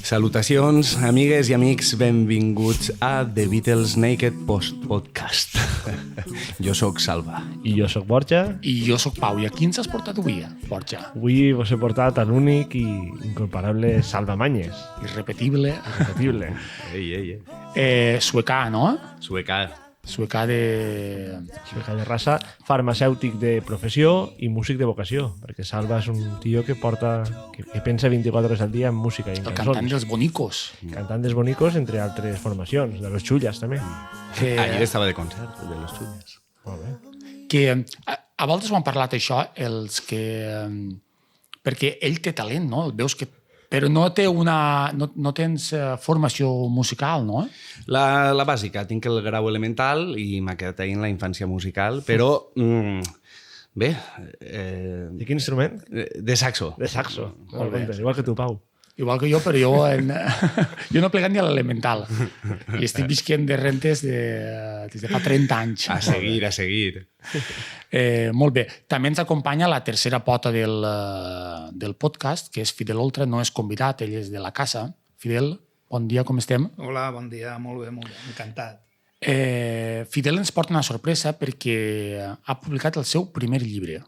Salutacions, amigues i amics, benvinguts a The Beatles Naked Podcast. Jo sóc Salva. I jo sóc Borja. I jo sóc Pau. I a qui ens has portat avui, Borja? Avui vos he portat a l'únic i incomparable Salva Manyes. Irrepetible. Irrepetible. Ei. Suecà, no? Suecà. Suecà de raça, farmacèutic de professió i músic de vocació, perquè Salva és un tio que pensa 24 hores al dia en música i en el cançons. cantant dels bonicos. Cantant dels bonicos, entre altres formacions, de los Chullas també. Ahir estava de concert, de los Chullas. Molt bé. Que a voltes ho han parlat això, els que... Perquè ell té talent, no? El veus que... Però no tens formació musical, no? La bàsica, tinc el grau elemental i m'ha quedat ahir en la infància musical, però... bé... De quin instrument? De saxo. De saxo. Molt bé. Igual que tu, Pau. Igual que jo, però jo no he plegat ni a l'elemental. I estic visquent de rentes des de fa 30 anys. A seguir. Molt bé. També ens acompanya la tercera pota del podcast, que és Fidel Oltra, no és convidat, ell és de la casa. Fidel, bon dia, com estem? Hola, bon dia, molt bé, encantat. Fidel ens porta una sorpresa perquè ha publicat el seu primer llibre.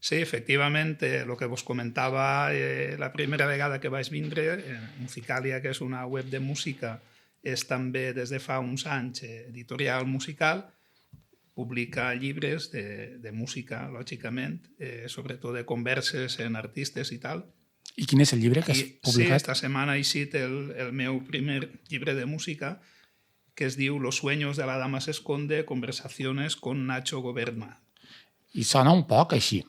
Sí, efectivament, el que vos comentava la primera vegada que vaig vindre, Musicalia, que és una web de música, és també des de fa uns anys editorial musical, publica llibres de música, lògicament, sobretot de converses en artistes i tal. I quin és el llibre que has publicat? Sí, esta setmana ha eixit el meu primer llibre de música, que es diu Los sueños de la dama se esconde, conversaciones con Nacho Goberna. I sona un poc així.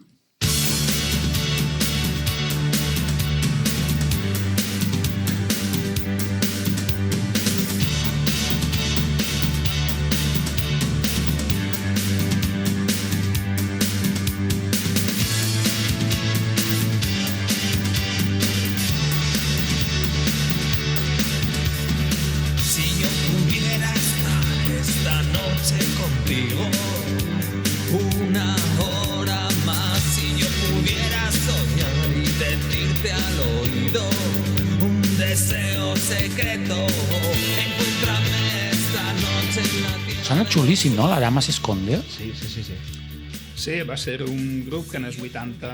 Sona xulíssim, no? La dama s'esconde. Sí. Sí, va ser un grup que en els 80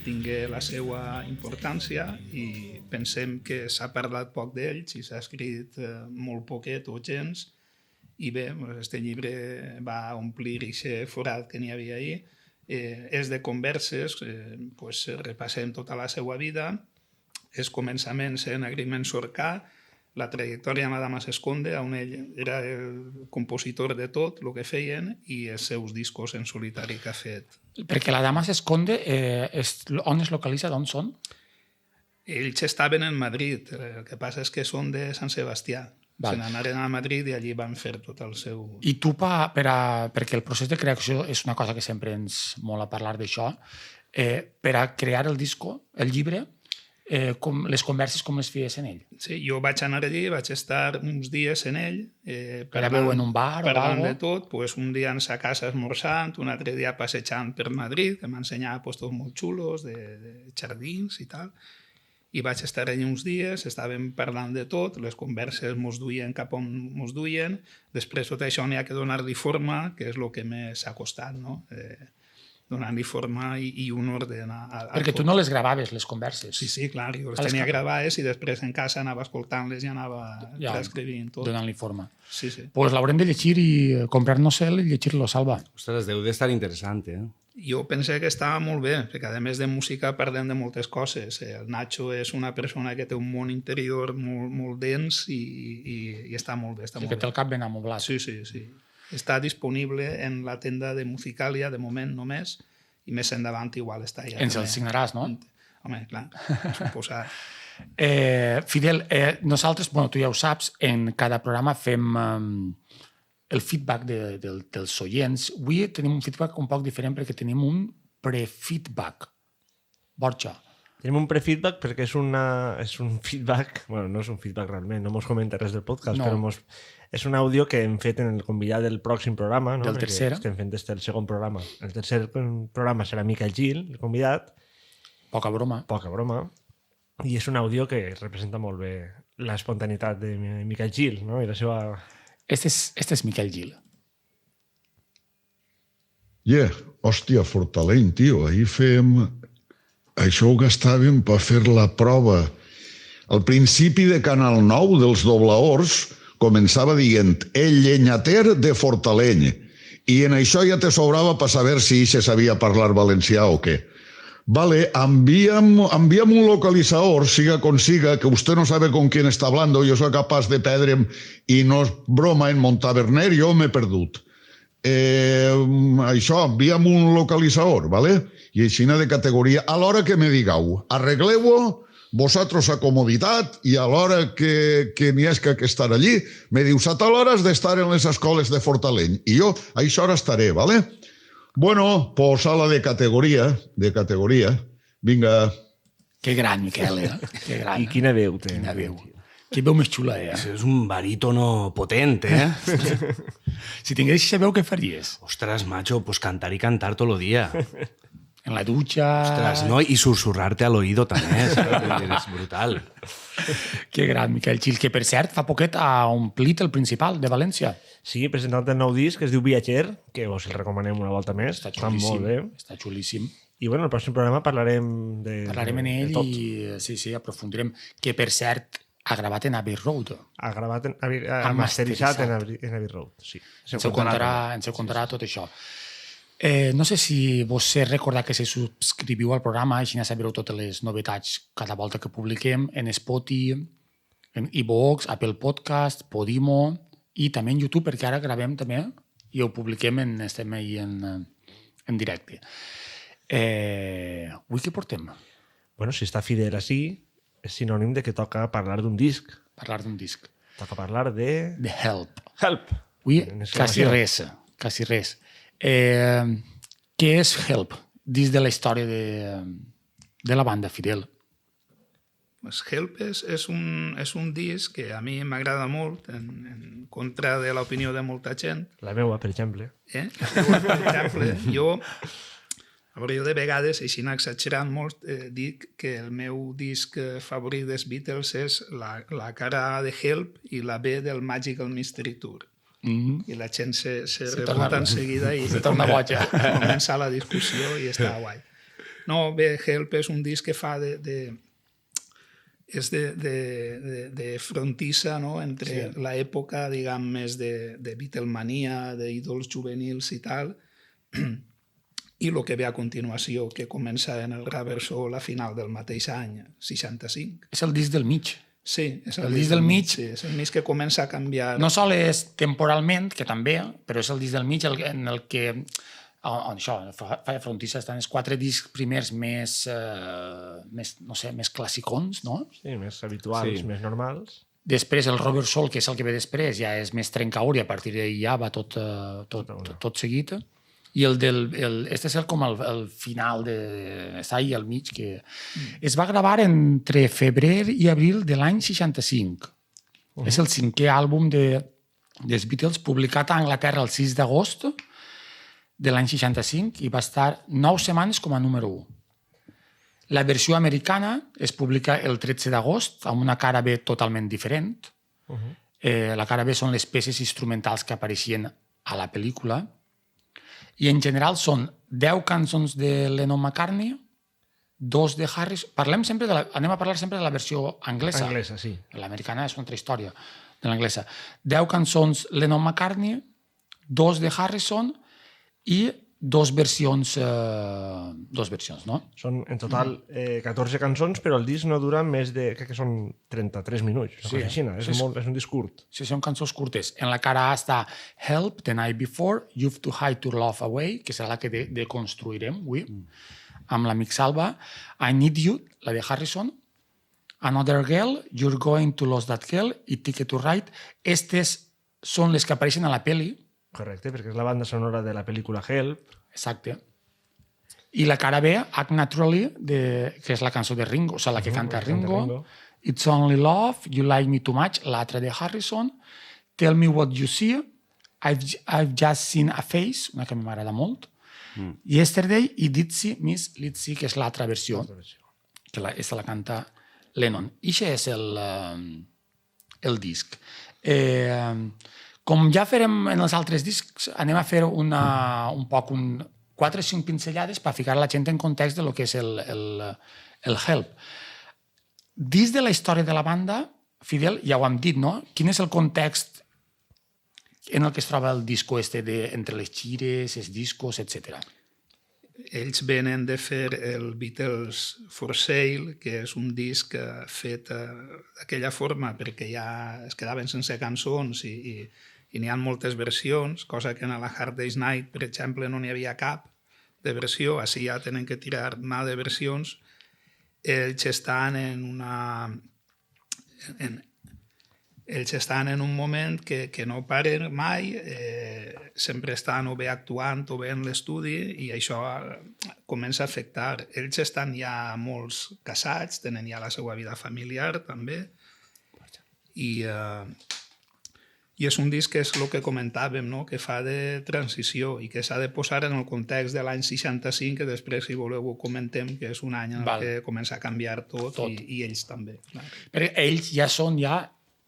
tingué la seva importància i pensem que s'ha parlat poc d'ells i s'ha escrit molt poquet o gens. I bé, aquest llibre va omplir aquest forat que n'hi havia ahir. És de converses, repassem tota la seva vida, els començaments en Agriment Sorcà, la trajectòria en la dama s'esconde, on ell era el compositor de tot el que feien i els seus discos en solitari que ha fet. Perquè la dama s'esconde, on es localitza, d'on són? Ells estaven en Madrid, el que passa és que són de Sant Sebastià. Se n'anaren a Madrid i allí van fer tot el seu... I tu, perquè el procés de creació és una cosa que sempre ens mola parlar d'això, per a crear el disco, el llibre, les converses com les feies en ell? Sí, jo vaig anar allí, vaig estar uns dies en ell. Graveu en un bar o parlant algo? de tot, un dia en sa casa esmorzant, un altre dia passejant per Madrid, que m'ensenyava puestos molt xulos, de jardins i tal. I vaig estar allà uns dies, estàvem parlant de tot, les converses mos duien cap on mos duien, després tot això n'hi ha que donar-li forma, que és el que més ha costat, no? Donar-li forma i un orden. Perquè tu no les gravaves, les converses. Sí, clar, jo les tenia gravades i després en casa anava escoltant-les i anava transcrivint tot. Donant-li forma. Sí. Pues l'haurem de llegir i comprar-nos-el i llegir-lo, Salva. Ostres, deu d'estar interessant, Jo pensé que estava molt bé, perquè a més de música parlem de moltes coses. El Nacho és una persona que té un món interior molt dens i està molt bé. Que té el cap ben amoblat. Sí. Està disponible en la tenda de Musicalia, de moment només, i més endavant igual està allà. Ens el signaràs, no? Home, clar, suposat. Fidel, nosaltres, tu ja ho saps, en cada programa fem el feedback dels oients. Avui tenim un feedback un poc diferent perquè tenim un pre-feedback. Borja. Tenim un pre-feedback perquè és un feedback, bueno, no és un feedback realment, no mos comenta res del podcast, no. Però és un àudio que hem fet en el convidat del pròxim programa, no? Del tercer. Estem fent des del segon programa. El tercer programa serà Miquel Gil, el convidat, Poca broma. Poca broma. I és un àudio que representa molt bé l'espontaneïtat de Miquel Gil, no? I la seva... Este és Miquel Gil. Hòstia, Fortaleny, tio, ahir fèiem... Això ho gastàvem per fer la prova. Al principi de Canal 9 dels doblaors començava dient el llenyater de Fortaleny. I en això ja te sobrava per saber si se sabia parlar valencià o què. Vale, envíame un localizador, siga con siga, que usted no sabe con quién está hablando, yo soy capaz de perdre'm i no és broma en Montaverner, jo m'he perdut. Això, envia'm un localizador, ¿vale? I així de categoria, a l'hora que me digueu, arregleu-ho, vosaltres a comoditat, i a l'hora que n'hi és que estar allí, me dius, a tal hora has d'estar en les escoles de Fortaleny, i jo a això hora estaré, ¿vale? Bueno, pues sala de categoria, vinga. Que gran, Miquel, Que gran. I quina veu té. Quina veu. Que veu més xula, És un barítono potent, Si tingués aquesta veu, què faries? Ostras, macho, pues cantar y cantar todo el día. En la dutxa... Ostras, no? Y susurrarte al oído també, és brutal. Que gran, Miquel Gil, que per cert, fa poquet ha omplit el Principal de València. Sí, he presentat el nou disc, que es diu Viatger, que us el recomanem una volta més. Està Està xulíssim. molt bé. Està xulíssim. I bueno, el pròxim programa parlarem Parlarem en ell de tot. i sí, aprofundirem. Que, per cert, ha gravat en Abbey Road. Ha gravat, ha Ha masteritzat masteritzat. en Abbey Road. Sí. Ens ho contarà tot això. No sé si vos sé recordar que se subscriviu al programa, així ja sabreu totes les novetats cada volta que publiquem en Spotify, en iVoox, Apple Podcast, Podimo i també en YouTube, perquè ara gravem també i ho publiquem, estem ahí en directe. Avui què portem? Bueno, si està Fidel així, és sinònim de que toca parlar d'un disc. Parlar d'un disc. Toca parlar de... The Help. Help! Avui En quasi exclamació. res, quasi res. Què és Help dins de la història de la banda, Fidel? Pues Help és un disc que a mi m'agrada molt, en contra de l'opinió de molta gent. La meua, per exemple. Per exemple, jo de vegades, així exagerant molt, dic que el meu disc favorit dels Beatles és la cara A de Help i la B del Magical Mystery Tour. I la gent se rebota en seguida i se torna boja. comença la discussió i està guai. No, bé, Help és un disc que fa és de frontissa, no? Entre l'època, diguem, més de Beatlemania, d'ídols juvenils i tal, i el que ve a continuació, que comença en el Rubber Soul a final del mateix any, 65. És el disc del mig. Sí, és El disc del mig. Sí, és el mig que comença a canviar. No sol és temporalment, que també, però és el disc del mig en el que això, fa frontissa, estan els 4 discs primers més classicons, no? Sí, més habituals, més normals. Després el Rubber Soul, que és el que ve després, ja és més trencaur i a partir d'ahir ja va tot seguit. I este és com el final està ahí al mig, que es va gravar entre febrer i abril de l'any 65. És el 5è àlbum dels Beatles, publicat a Anglaterra el 6 d'agost de l'any 65 i va estar 9 setmanes com a número 1. La versió americana es publica el 13 d'agost amb una cara B totalment diferent. La cara B són les peces instrumentals que apareixien a la pel·lícula. I en general són 10 cançons de Lennon-McCartney, 2 de Harris... Anem a parlar sempre de la versió anglesa. Anglesa, sí. L'americana és una altra història de l'anglesa. 10 cançons Lennon-McCartney, 2 de Harrison i 2 versions, no? Són en total 14 cançons, però el disc no dura més de... crec que són 33 minuts. Sí, és un disc curt. Sí, són cançons curtes. En la cara A està Help, The Night Before, You've to Hide Your Love Away, que serà la que deconstruirem avui, amb l'amic Salva, I Need You, la de Harrison, Another Girl, You're Going to Lose That Girl i Ticket to Ride. Estes són les que apareixen a la pel·li. Correcte, perquè és la banda sonora de la pel·lícula Help. Exacte. I la cara B, Act Naturally, que és la cançó de Ringo, o sigui, la que canta Ringo. It's Only Love, You Like Me Too Much, l'altra de Harrison. Tell Me What You See, I've Just Seen a Face, una que m'agrada molt. Yesterday i Ditsy, Miss Litsy, que és l'altra versió. que aquesta la canta Lennon. I això és el disc. Com ja farem en els altres discs, anem a fer un poc 4 o 5 pinzellades per ficar la gent en context de lo que és el Help. Dins de la història de la banda, Fidel, ja ho hem dit, no? Quin és el context en el que es troba el disco entre les gires, els discos, etc. Ells venen de fer el Beatles for Sale, que és un disc fet d'aquella forma perquè ja es quedaven sense cançons i n'hi ha moltes versions, cosa que en la Hard Day's Night, per exemple, no n'hi havia cap de versió, així ja tenen que tirar mà de versions. Ells estan ells estan en un moment que no paren mai, sempre estan o bé actuant o bé en l'estudi i això comença a afectar. Ells estan ja molts casats, tenen ja la seva vida familiar també i és un disc que és el que comentàvem, no? Que fa de transició i que s'ha de posar en el context de l'any 65, que després, si voleu, ho comentem, que és un any en què comença a canviar tot. I ells també. Clar. Però ells ja són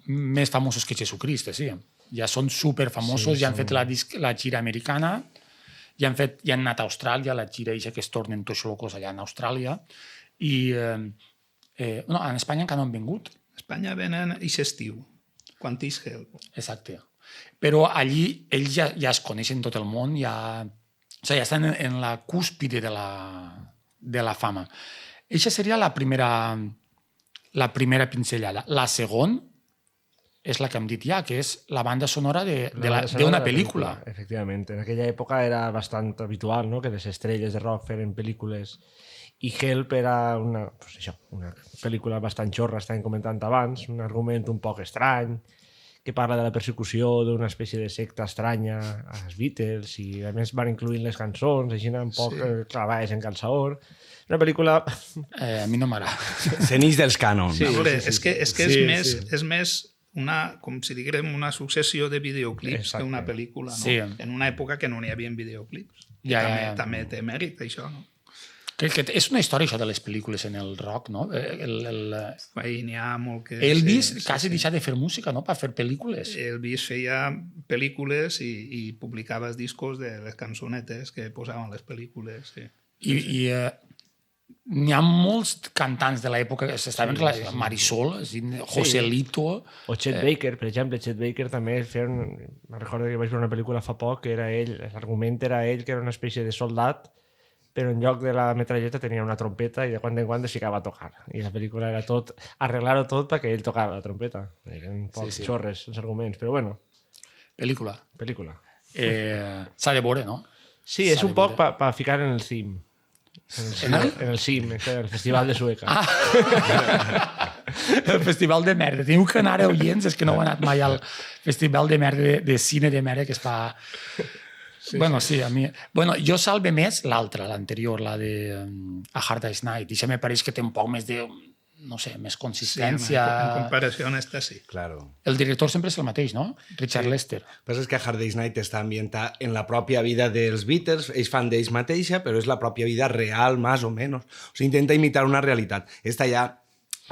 més famosos que Jesucrist, sí. Ja són superfamosos, ja han fet la gira americana, ja han anat a Austràlia, la gira que es tornen tots locos allà en Austràlia, i en Espanya encara no han vingut. A Espanya venen i estiu, quan és Help. Exacte. Però allí ells ja es coneixen tot el món, ja estan en la cúspide de la fama. Eixa seria la primera pinzellada. La segona és la que hem dit ja, que és la banda sonora d'una pel·lícula. Efectivament. En aquella època era bastant habitual, no?, que les estrelles de rock feren pel·lícules i Help era una pel·lícula bastant xorra, estàvem comentant abans, un argument un poc estrany, que parla de la persecució d'una espècie de secta estranya als Beatles i a més van incluint les cançons, així un poc clavades en calçador. Una pel·lícula... A mi no m'agrada. Cenís dels cànons. Sí, és que és més com si diguem una successió de videoclips que una pel·lícula, no? Sí. En una època que no n'hi havia videoclips. També té mèrit, això, no? Que és una història, això de les pel·lícules en el rock, no? N'hi ha molt que... Elvis quasi deixar de fer música, no?, per fer pel·lícules. Elvis feia pel·lícules i publicava els discos de les cançonetes que posaven les pel·lícules, sí. I n'hi ha molts cantants de l'època que s'estaven relacionant, Marisol, Joselito... O Chet Baker, per exemple. Chet Baker també feien... Me'n recordo que vaig veure una pel·lícula fa poc que era ell, l'argument era ell que era una espècie de soldat, però en lloc de la metralleta tenia una trompeta i de quan en quan es ficava a tocar. I la pel·lícula era tot, arreglar-ho tot perquè ell tocava la trompeta. Eren un poc xorres els arguments, però bueno. Pel·lícula. S'ha de veure, no? Sí, és un poc per ficar en el cim. En el cim, el Festival de Sueca. El Festival de Merda. Teniu que anar a oients, és que no heu anat mai al Festival de Merda, de cine de merda que es fa... a mi... jo salve més l'altra, l'anterior, la de A Hard Day's Night. I això me pareix que té un poc més de, no sé, més consistència. Sí, en comparació amb esta, sí. Claro. El director sempre és el mateix, no? Richard Lester. Però és que Hard Day's Night està ambientat en la pròpia vida dels Beatles, ells fan d'ells mateixa, però és la pròpia vida real, més o menys. O sigui, intenta imitar una realitat. Esta ja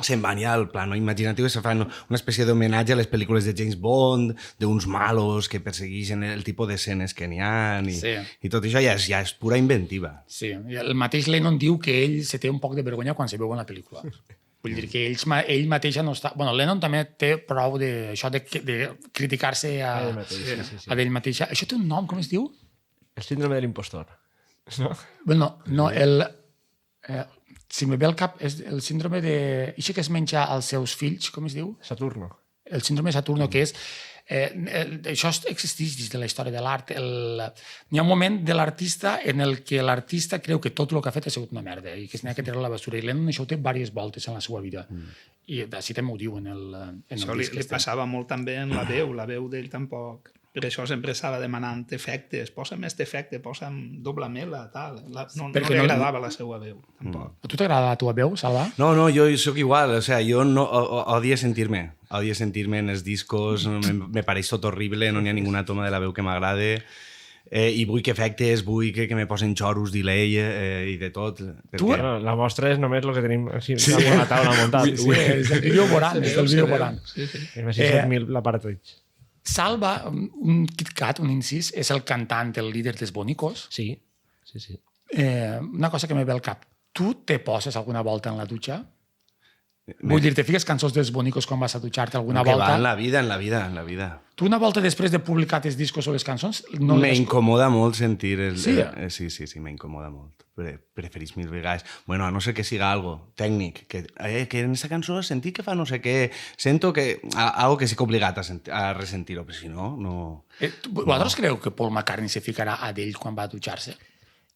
se'n van ja al plano imaginatiu, se fan una espècie d'homenatge a les pel·lícules de James Bond, d'uns malos que persegueixen el tipus d'escenes que n'hi ha, i tot això ja és pura inventiva. Sí, el mateix Lennon diu que ell se té un poc de vergonya quan se veu en la pel·lícula. Vull dir que ell mateix no està... Lennon també té prou d'això de criticar-se a ell mateix. Això té un nom, com es diu? El síndrome de l'impostor. No, si me ve al cap, és el síndrome de... Això que es menja als seus fills, com es diu? Saturno. El síndrome de Saturno, que és... això existeix dins de la història de l'art. N'hi ha un moment de l'artista en el que l'artista creu que tot el que ha fet ha sigut una merda i que s'ha de tirar a la basura. I Lennon això ho té diverses voltes en la seva vida. I així també ho diu en el això disc. Li passava molt també en la veu d'ell tampoc. Per això sempre estava demanant efectes. Posa'm este efecte, posa'm doble mela, tal. No li agradava la seva veu, tampoc. A tu t'agrada la teva veu, Salva? No, jo sóc igual. O sea, jo no, odio sentir-me. En els discos, me pareix tot horrible, no n'hi ha ninguna toma de la veu que m'agrade. i vull que efectes, vull que me posen xoros, delay i de tot. Bueno, la mostra és només el que tenim així, a la taula muntat. Sí, és del vídeo Boran, és del vídeo Boran. És més 7.000 l'aparatge. Salva, un KitKat, un incís, és el cantant, el líder dels Bonicos. Sí. Una cosa que me ve al cap. Tu te poses alguna volta en la dutxa? Vull dir, te fiques cançons dels Bonicos quan vas a dutxar-te alguna que volta? va en la vida. Tu una volta després de publicar els discos o les cançons... No m'incomoda molt sentir... Sí? Sí, m'incomoda molt. Preferís mil vegades. Bueno, a no ser que siga algo tècnic, que en aquesta cançó sentir que fa no sé què, sento que... Algo que estic obligat a ressentir-ho, però si no, no... Vosaltres creu que Paul McCartney se ficarà a d'ell quan va a dutxar-se?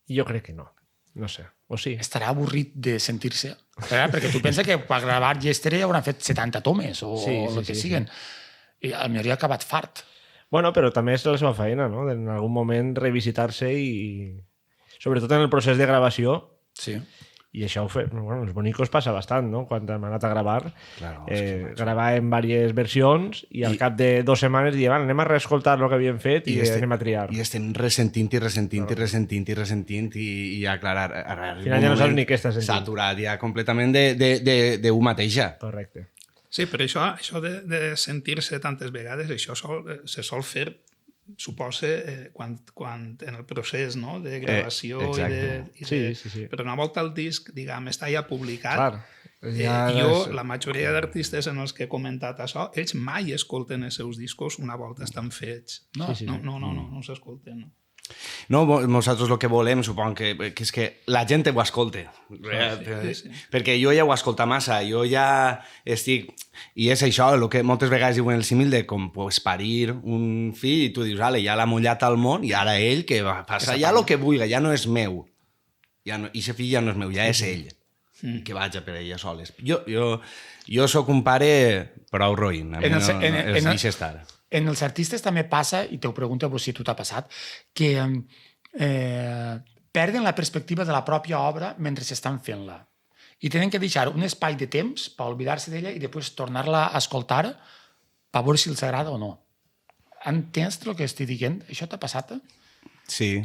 Jo crec que no. No sé. O sí. Estarà avorrit de sentir-se? Perquè tu pensa que per gravar Yesterday hauran fet 70 tomes o el que siguen. I potser ha acabat fart. Bueno, però també és la seva feina, no? En algun moment revisitar-se i... Sobretot en el procés de gravació. Sí. I això ho fem... Bueno, els Bonicos passa bastant, no? Quan hem anat a gravar, Claro, gravàvem diverses versions i al cap de 2 setmanes diem, anem a reescoltar el que havíem fet i anem a triar. I estem ressentint i aclarar... Al final ja no saps ni què estàs sentint. Saturat ja completament d'un mateixa. Correcte. Sí, però això de sentir-se tantes vegades, això se sol fer, suposa, quan en el procés, no?, de gravació Sí. Però una volta el disc, diguem, està ja publicat. Clar. La majoria d'artistes en els que he comentat això, ells mai escolten els seus discos una volta estan fets. No s'escolten. No. No, nosaltres el que volem, supon que és que la gent ho escolte. Sí. Perquè jo ja ho escolta massa, jo ja estic... I és això, el que moltes vegades diuen el símil de com pues, parir un fill i tu dius, ale, ja l'ha mullat al món i ara ell que va passar ja el que vulgui, ja no és meu. I aquest fill ja no és meu, ja és ell. Que vaig a per ella soles. Jo sóc un pare prou roïn, a mi no els deixa estar. En els artistes també passa, i te ho pregunto si tu t'ha passat, que perden la perspectiva de la pròpia obra mentre s'estan fent-la. I tenen que deixar un espai de temps per oblidar-se d'ella i després tornar-la a escoltar per veure si els agrada o no. Entens el que estic dient? Això t'ha passat? Sí,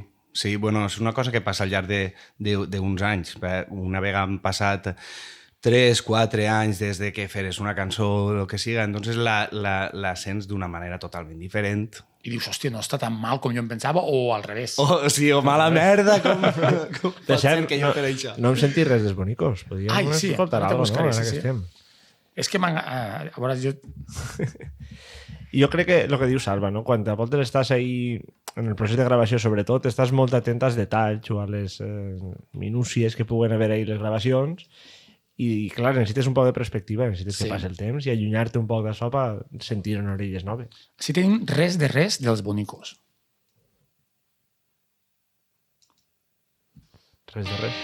bueno, és una cosa que passa al llarg d'uns anys. Una vegada han passat 3-4 anys des de que feres una cançó o el que siga, entonces la sents d'una manera totalment diferent. I dius, hòstia, no està tan mal com jo em pensava, o al revés. O mala merda, com pot ser que jo per això. No hem sentit res dels Bonicos. Podríem escoltar alguna cosa, no? Ara que estem. És que a veure, Jo crec que el que diu Salva, no? Quan a voltes estàs ahí en el procés de gravació, sobretot, estàs molt atent als detalls o a les minúcies que puguen haver ahí les gravacions i, clar, necessites un poc de perspectiva, necessites que passi el temps i allunyar-te un poc d'això per sentir en orelles noves. Si tenim res de res dels Bonicos. Res de res.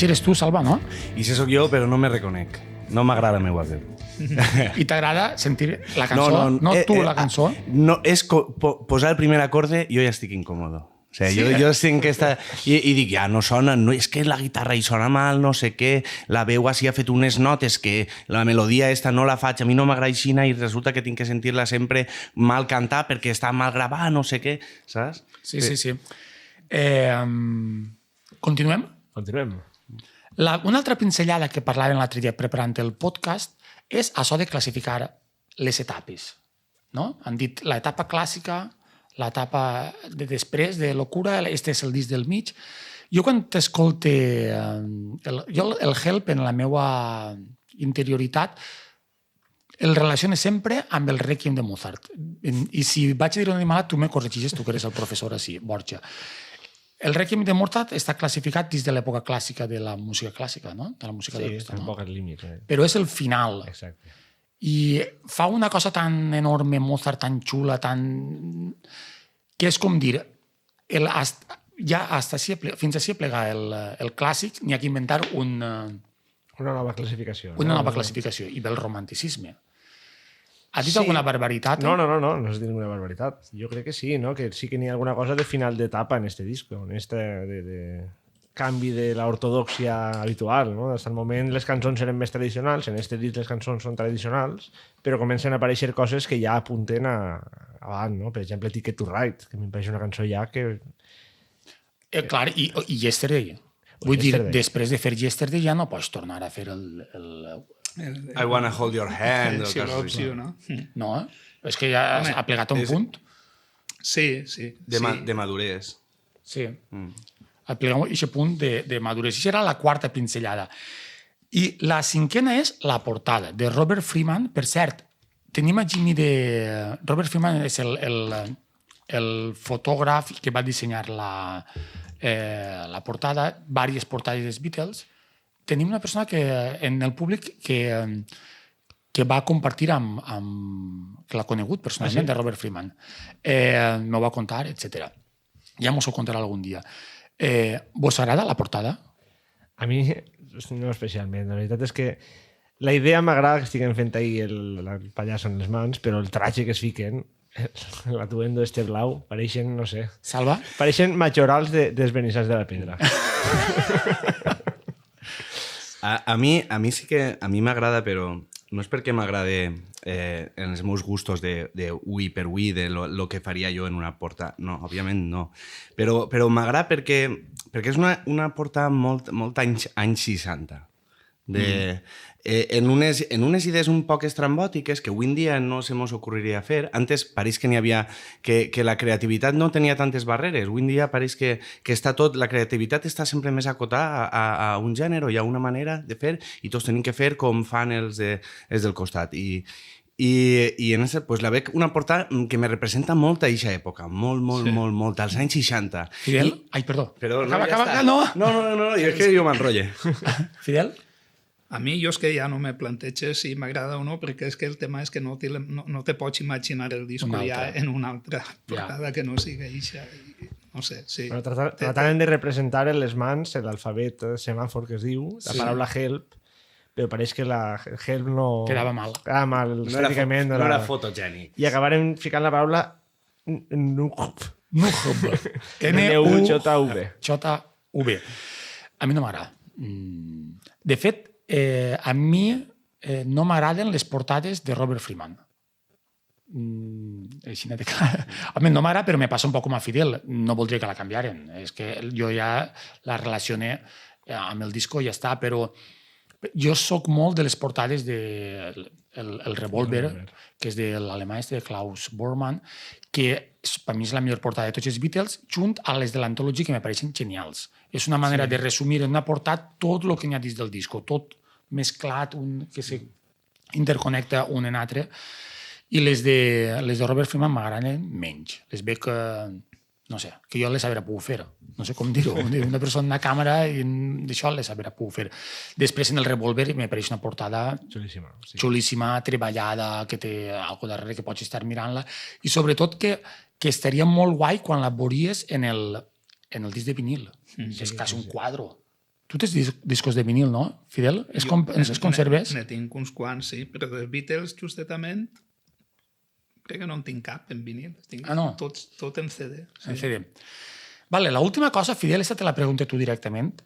Si eres tu, Salva, no? I si sóc jo, però no me reconec. No m'agrada la meva veu. I t'agrada sentir la cançó? No, la cançó? No, és posar el primer acorde, jo ja estic incòmodo. O sigui, jo tinc que estar... I dic, ja no sona, no, és que la guitarra hi sona mal, no sé què, la veu així ha fet unes notes que la melodia esta no la faig, a mi no m'agrada aixina i resulta que tinc que sentir-la sempre mal cantar perquè està mal gravat, no sé què, saps? Sí. Continuem? Continuem. Una altra pinzellada que parlàvem l'altre dia preparant el podcast és això de classificar les etapes. No? Han dit l'etapa clàssica, l'etapa de després, de locura, este és el disc del mig. Jo quan t'escolte... el Help en la meva interioritat el relacione sempre amb el Requiem de Mozart. I si vaig a dir una animalada, tu me corregixes, tu que eres el professor així, Borja. El Requiem de Mozart està classificat dins de l'època clàssica de la música clàssica, no? De la música Sí, d'orquestra, un no? poc el límit. Però és el final. Exacte. I fa una cosa tan enorme, Mozart, tan xula, tan... que és com dir, ja fins així plega el clàssic, n'hi ha que inventar una nova classificació. nova classificació, i ve el romanticisme. Has dit Sí. alguna barbaritat? No has dit ninguna barbaritat. Jo crec que sí, ¿no? Que sí que n'hi ha alguna cosa de final d'etapa en este disco, en este de canvi de l'ortodoxia habitual, no? Fins al moment les cançons eren més tradicionals, en este disc les cançons són tradicionals, però comencen a aparèixer coses que ja apunten avant, no? Per exemple, Ticket to Ride, que m'impareix una cançó ja que... Clar, i Yesterday. Vull dir, Yesterday. després de fer Yesterday ja no pots tornar a fer el I wanna hold your hand. Sí, l'opció, no? no, és que ja Home, ha plegat a un punt. Sí. De madurez. Sí. Ha plegat a aquest punt de maduresa. Això era la quarta pinzellada. I la cinquena és la portada, de Robert Freeman. Per cert, tenim a Jimmy de... Robert Freeman és el fotògraf que va dissenyar la portada, diverses portades dels Beatles. Tenim una persona en el públic que va compartir que l'ha conegut personalment, de Robert Freeman. M'ho va contar, etc. Ja m'ho contarà algun dia. Vos agrada la portada? A mi no especialment. La veritat és que la idea m'agrada que estiguem fent ahir el pallasso en les mans, però el traje que es fiquen, l'atuendo este blau, pareixen, no sé, Salva? pareixen majorals dels benissats de la pedra. A mi sí que... A mi m'agrada, però no és perquè m'agrade en els meus gustos de ui per ui, de lo que faria jo en una porta. No, òbviament no. Però m'agrada perquè és una porta molt anys 60. En unes idees un poc estrambòtiques que avui en dia no se mos ocorreria fer. Antes pareix que n'hi havia... que la creativitat no tenia tantes barreres. Avui en dia pareix que està tot... La creativitat està sempre més acotada a un gènere i a una manera de fer i tots tenim que fer com fan els del costat. I en ese, pues, la veig una portada que me representa molt a eixa època. Molt, als anys 60. Fidel? Ai, perdó. Però Acaba, no, és que jo m'enrotlle. Fidel? A mi, jo és que ja no me plantejo si m'agrada o no, perquè és que el tema és que no te pots imaginar el disco ja en una altra portada que no sigui eixa. No sé, sí. Però trataven de representar en les mans l'alfabet semàfor que es diu, la paraula help, però pareix que la help no... Quedava mal. Quedava mal, estèticament. No era fotogènic. I acabarem ficant la paraula Nuhb. N-U-J-V. J-V. A mi no m'agrada. De fet, a mi no m'agraden les portades de Robert Freeman. Home, no m'agrada, però me passa un poc com a Fidel. No voldria que la canviaren. És que jo ja la relacioné amb el disco i ja està, però jo sóc molt de les portades el Revolver, que és de l'alemà de Klaus Bormann, que per mi és la millor portada de tots els Beatles, junt a les de l'Anthology, que me pareixen genials. És una manera de resumir en una portada tot el que n'hi ha dins del disco, tot mesclat, que s'interconnecta un en altre. I les de Robert Freeman m'agraden menys. Les veig que, no sé, que jo les hauria pogut fer. No sé com dir-ho. Una persona en una càmera i d'això les hauria pogut fer. Després en el Revolver me pareix una portada xulíssima, treballada, que té alguna darrere que pots estar mirant-la i sobretot que estaria molt guai quan la veuries en el disc de vinil. És quasi un quadre. Tu tens discos de vinil, no, Fidel? Es conserves? Ne tinc uns quants, sí, però dels Beatles, justament, crec que no en tinc cap en vinil. Tinc tot en CD. Sí. En CD. Vale, l'última cosa, Fidel, aquesta te la pregunto tu directament.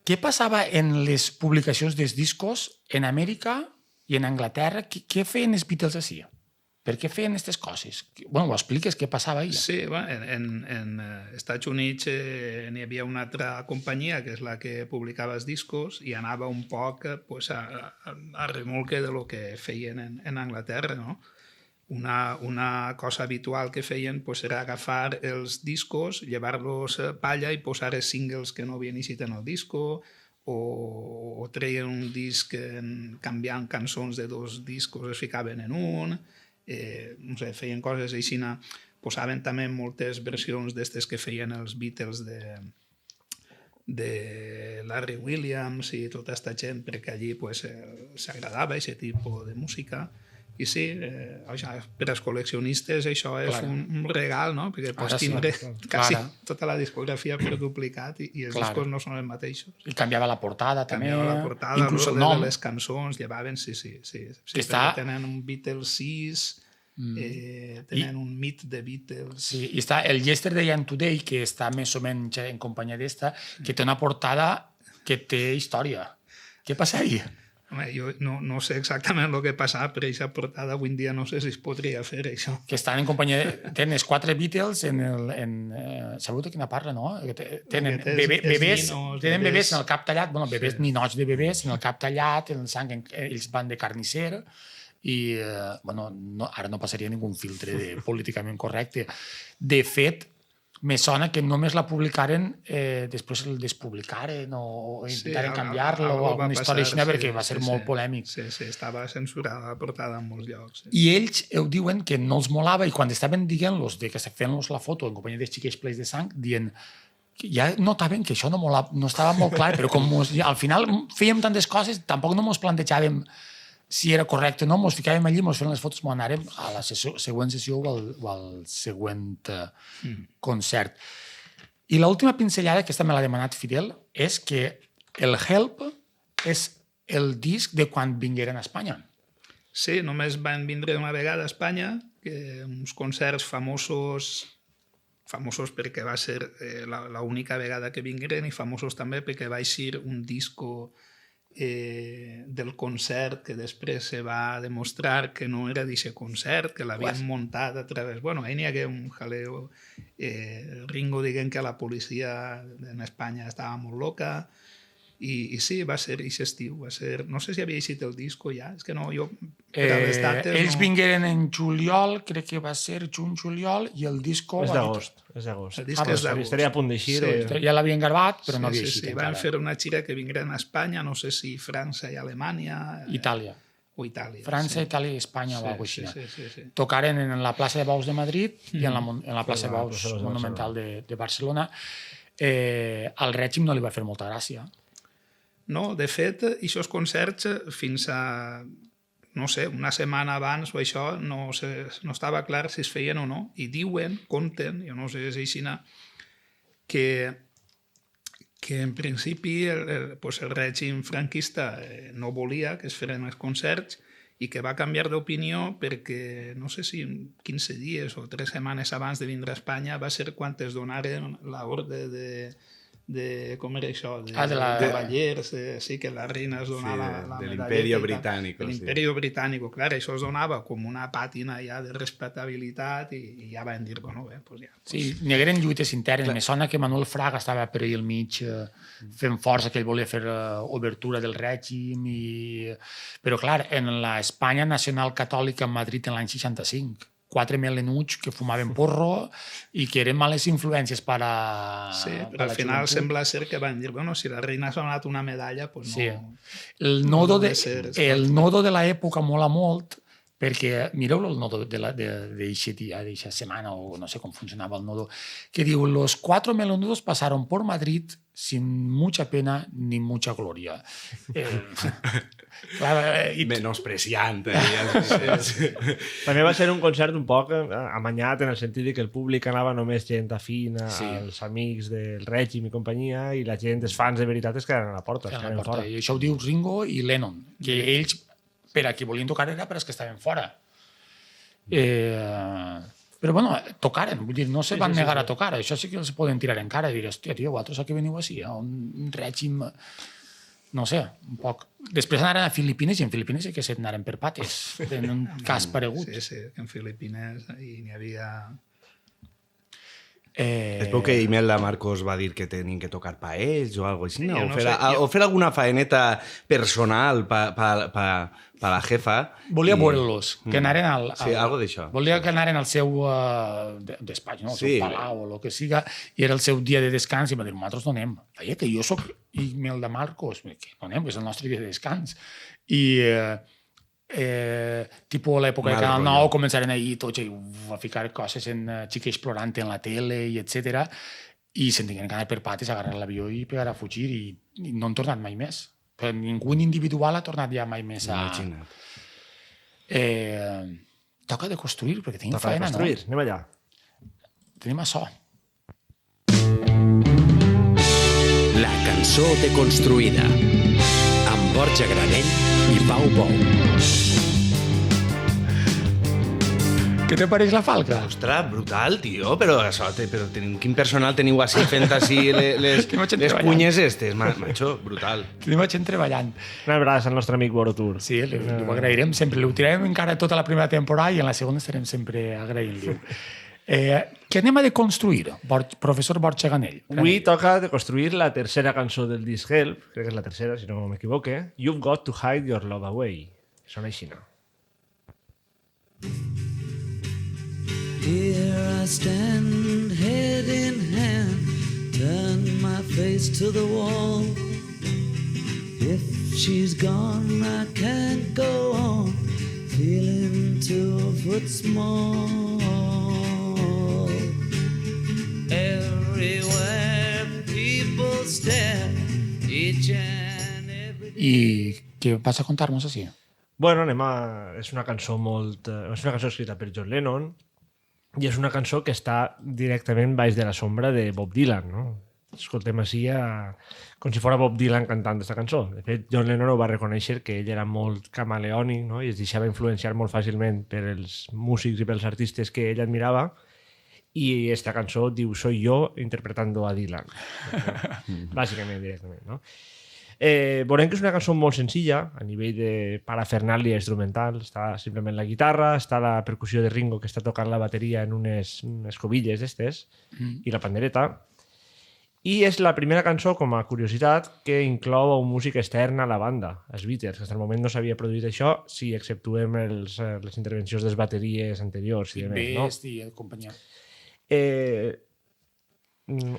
Què passava en les publicacions dels discos en Amèrica i en Anglaterra? Què feien els Beatles així? Per què feien aquestes coses? Bueno, ho expliques, què passava allà? Sí, en Estats Units n'hi havia una altra companyia, que és la que publicava els discos, i anava un poc a remolque de lo que feien en Anglaterra, no? una cosa habitual que feien pues, era agafar els discos, llevar-los a palla i posar els singles que no havien eixit en el disco, o treien un disc canviant cançons de 2 discos, es ficaven en un, no sé, feien coses així. Posaven també moltes versions d'estes que feien els Beatles de Larry Williams i tota aquesta gent, perquè allí pues, s'agradava aquest tipus de música. I sí, per als col·leccionistes això és un regal, no? Perquè pots tindre quasi tota la discografia per duplicat i els discos no són els mateixos. I canviava la portada també. Canviava la portada, inclús el nom nom. de les cançons, llevaven, sí, està... perquè tenen un Beatles 6, tenen un Meet the Beatles... Sí, i està el Yesterday and Today, que està més o menys en companyia d'esta, que té una portada que té història. Què passa ahí? Home, jo no sé exactament el que passava, però aquesta portada avui en dia no sé si es podria fer, això. Que estan en companyia... Tenen els 4 Beatles sabeu de quina parla, no? Tenen bebès en el cap tallat, bueno, bebès ninots de bebès, en el cap tallat, en el sang, ells van de carnisser, i bueno, ara no passaria ningú filtre de políticament correcte. De fet, me sona que només la publicaren, després el despublicaren o intentaren canviar-lo o alguna història així, perquè va ser molt polèmic. Sí, estava censurada la portada en molts llocs. I ells ho diuen que no els molava, i quan estaven dient-los que fent-los la foto en companyia dels xiquets plens de sang, dient ja notaven que això no estava molt clar, però com al final fèiem tantes coses, tampoc no ens plantejàvem si era correcte o no, ens ficàvem allí, ens feien les fotos, ens anàrem a la següent sessió o al següent concert. I l'última pinzellada, que aquesta me l'ha demanat Fidel, és que el Help és el disc de quan vingueren a Espanya. Sí, només van vindre una vegada a Espanya, que uns concerts famosos perquè va ser l'única vegada que vingueren, i famosos també perquè va eixir un disco del concert que després se va demostrar que no era d'aquest concert, que l'havien muntat a través... Bueno, ahí n'hi hagué un jaleo. Ringo dient que la policia en Espanya estava molt loca, i sí, va ser aquest estiu. No sé si havia eixit el disco ja, és que no, jo... Ells vingueren en juliol, crec que va ser juny-juliol, i el disco... És d'agost. El disc és d'agost. Estaria a punt d'eixir. Ja l'havien gravat, però no havia eixit encara. Van fer una gira que vingueren a Espanya, no sé si França i Alemanya... Itàlia. O Itàlia. França, Itàlia i Espanya o alguna cosa així. Sí. Tocaren en la plaça de Baus de Madrid i en la plaça de Baus monumental de Barcelona. Al règim no li va fer molta gràcia. No, de fet, aquests concerts fins a, no sé, una setmana abans o això, no estava clar si es feien o no, i conten, jo no sé si és així, que en principi el règim franquista no volia que es feren els concerts i que va canviar d'opinió perquè, no sé si 15 dies o 3 setmanes abans de vindre a Espanya va ser quan es donaren l'ordre com era això? De cavallers, sí, que la reina es donava la de medalleta. l'Imperio Británico. L'Imperio Británico, clar, això es donava com una pàtina ja de respectabilitat i ja van dir, bueno, bé, doncs ja. Sí, n'hi hagueren lluites internes. Me sona que Manuel Fraga estava per ahí al mig fent força, que ell volia fer obertura del règim. Però, clar, en l'Espanya Nacional Catòlica en Madrid en l'any 65, 4 melenuts que fumaven porro i que eren males influències per a... Sí, però al final sembla ser que van dir, bueno, si la reina s'ha donat una medalla, doncs no... Sí. El nodo de l'època mola molt perquè, mireu el nodo d'eixa setmana, o no sé com funcionava el nodo, que diu, los 4 melenudos pasaron por Madrid sin mucha pena ni mucha gloria. Menospreciant. També va ser un concert un poc amanyat en el sentit que el públic anava només gent afina, els amics del règim i companyia, i la gent, els fans de veritat, es quedaven a la porta. I això ho diu Ringo i Lennon, que ells, per a qui volien tocar, era per als que estaven fora. Però, bueno, tocaren, vull dir, no se van negar a tocar, això sí que els poden tirar en cara i dir, hòstia, tio, vosaltres a què veniu així? A un règim... No sé, un poc. Després anaren a Filipines i en Filipines sí que s'anaren per pates, en un cas paregut. Sí, que en Filipines n'hi havia... Es veu que Imelda Marcos va dir que tenien que tocar pa ells o algo així, no? jo O no fer, sé, jo- o fer alguna faeneta personal pa la jefa. Volia veure-los, que anaren al... Sí, algo d'això. Volia que anaren al seu despatx, no? Al seu Sí. palau o el que siga, i era el seu dia de descans, i va dir, nosaltres no anem. Feia que jo sóc Imelda Marcos, que no anem, que és el nostre dia de descans. I tipus a l'època de Mal Canal rotllo. 9 començaren ahir tots a ficar coses en xiques plorant en la tele, i etc. I se'n tingueren que anar per pates, agarrar l'avió i pegar a fugir, i no han tornat mai més. Però ningú individual ha tornat ja mai més a... Imagina't. Toca de construir, perquè tenim Toca de feina, construir. no? Anem allà. Tenim açò. La cançó deconstruïda amb Borja Granell i Pau Bou. Què te pareix la falca? Ostres, brutal, tio, però això, però teniu, quin personal teniu així fent així les Que vaig treballant. punyes estes, macho, brutal. Tenim gent treballant. Un abraç al nostre amic Borotur. Sí, li ho agrairem sempre. Li ho tirarem encara tota la primera temporada i en la segona estarem sempre agraint-li. Què anem a deconstruir, professor Borja Granell? Avui toca de construir la tercera cançó del disc Help, crec que és la tercera, si no m'equivoque, You've Got to Hide Your Love Away. Sona així, no? Here I stand, head in hand, turn my face to the wall. If she's gone, I can't go on, feeling 2 foot small. Everywhere people stare, each and every I què vas a contar-nos així? Bueno, és una cançó és una cançó escrita per John Lennon i és una cançó que està directament baix de la sombra de Bob Dylan, no? Escoltem així com si fos Bob Dylan cantant aquesta cançó. De fet, John Lennon ho va reconèixer que ell era molt camaleònic, no? I es deixava influenciar molt fàcilment per els músics i pels artistes que ell admirava, i esta cançó diu Soy yo interpretando a Dylan. Bàsicament, directament, no? Veurem que és una cançó molt senzilla a nivell de parafernàlia instrumental. Està simplement la guitarra, està la percussió de Ringo que està tocant la bateria en unes cobilles d'estes i la pandereta. I és la primera cançó, com a curiositat, que inclou un músic extern a la banda, els Beatles. Fins al moment no s'havia produït això, si exceptuem les intervencions de les bateries anteriors i demés, no? Best i companyia.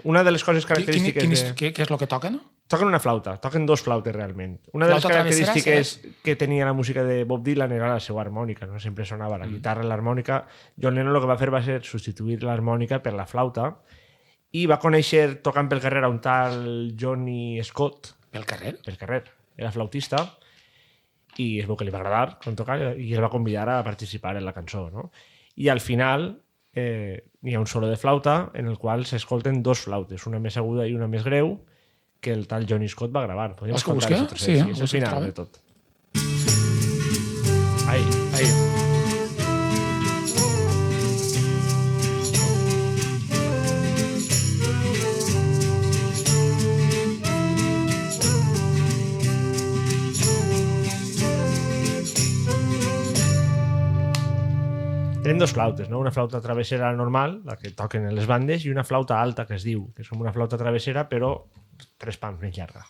Una de les coses característiques... Què és el que toquen? Toquen una flauta, toquen 2 flautes realment. Una de les Flauta característiques que tenia la música de Bob Dylan era la seva harmònica, no sempre sonava la guitarra i l'harmònica. John Lennon el que va fer va ser substituir l'harmònica per la flauta i va conèixer, tocant pel carrer, un tal Johnny Scott, Pel carrer? pel carrer, era flautista, i es veu que li va agradar quan tocar i el va convidar a participar en la cançó, no? I al final hi ha un solo de flauta en el qual s'escolten 2 flautes, una més aguda i una més greu, que el tal Johnny Scott va gravar. Podríem Vols que escoltar busque? aquest trosset, Sí, és el ho final trobo. de tot. Ahí. Tenen 2 flautes, no? Una flauta travessera normal, la que toquen en les bandes, i una flauta alta, que es diu, que és com una flauta travessera, però 3 pams més llarga.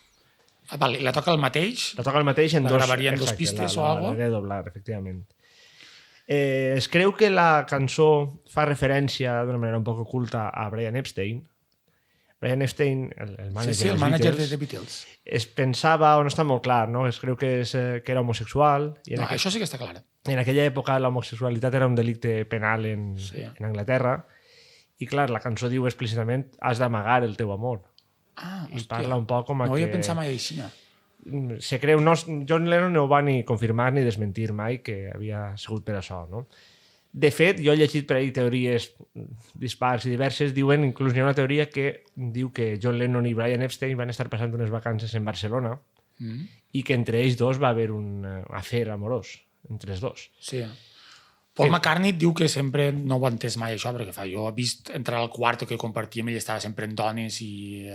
Ah, vale, la toca el mateix? La toca el mateix en La dos... gravaria en 2 exacte, pistes o la algo? de doblar, efectivament. Es creu que la cançó fa referència d'una manera un poc oculta a Brian Epstein. Brian Epstein, el mànager, Sí, el dels mànager Beatles, de Beatles. es pensava, o no està molt clar, no? Es creu que era homosexual, i No, això sí que està clar. en aquella època l'homosexualitat era un delicte penal en Anglaterra, i clar, la cançó diu explícitament has d'amagar el teu amor. Ah, I parla un poc com a no ho havia que... pensat mai així. No? Se creu, no, John Lennon no ho va ni confirmar ni desmentir mai que havia sigut per això, no? De fet, jo he llegit per ahí teories dispars i diverses, diuen, inclús hi ha una teoria que diu que John Lennon i Brian Epstein van estar passant unes vacances en Barcelona i que entre ells dos va haver un afer amorós, entre els dos. Sí. Paul McCartney diu que sempre no ho ha entès mai això, perquè jo he vist entrar al quarto que compartíem, ell estava sempre en dones i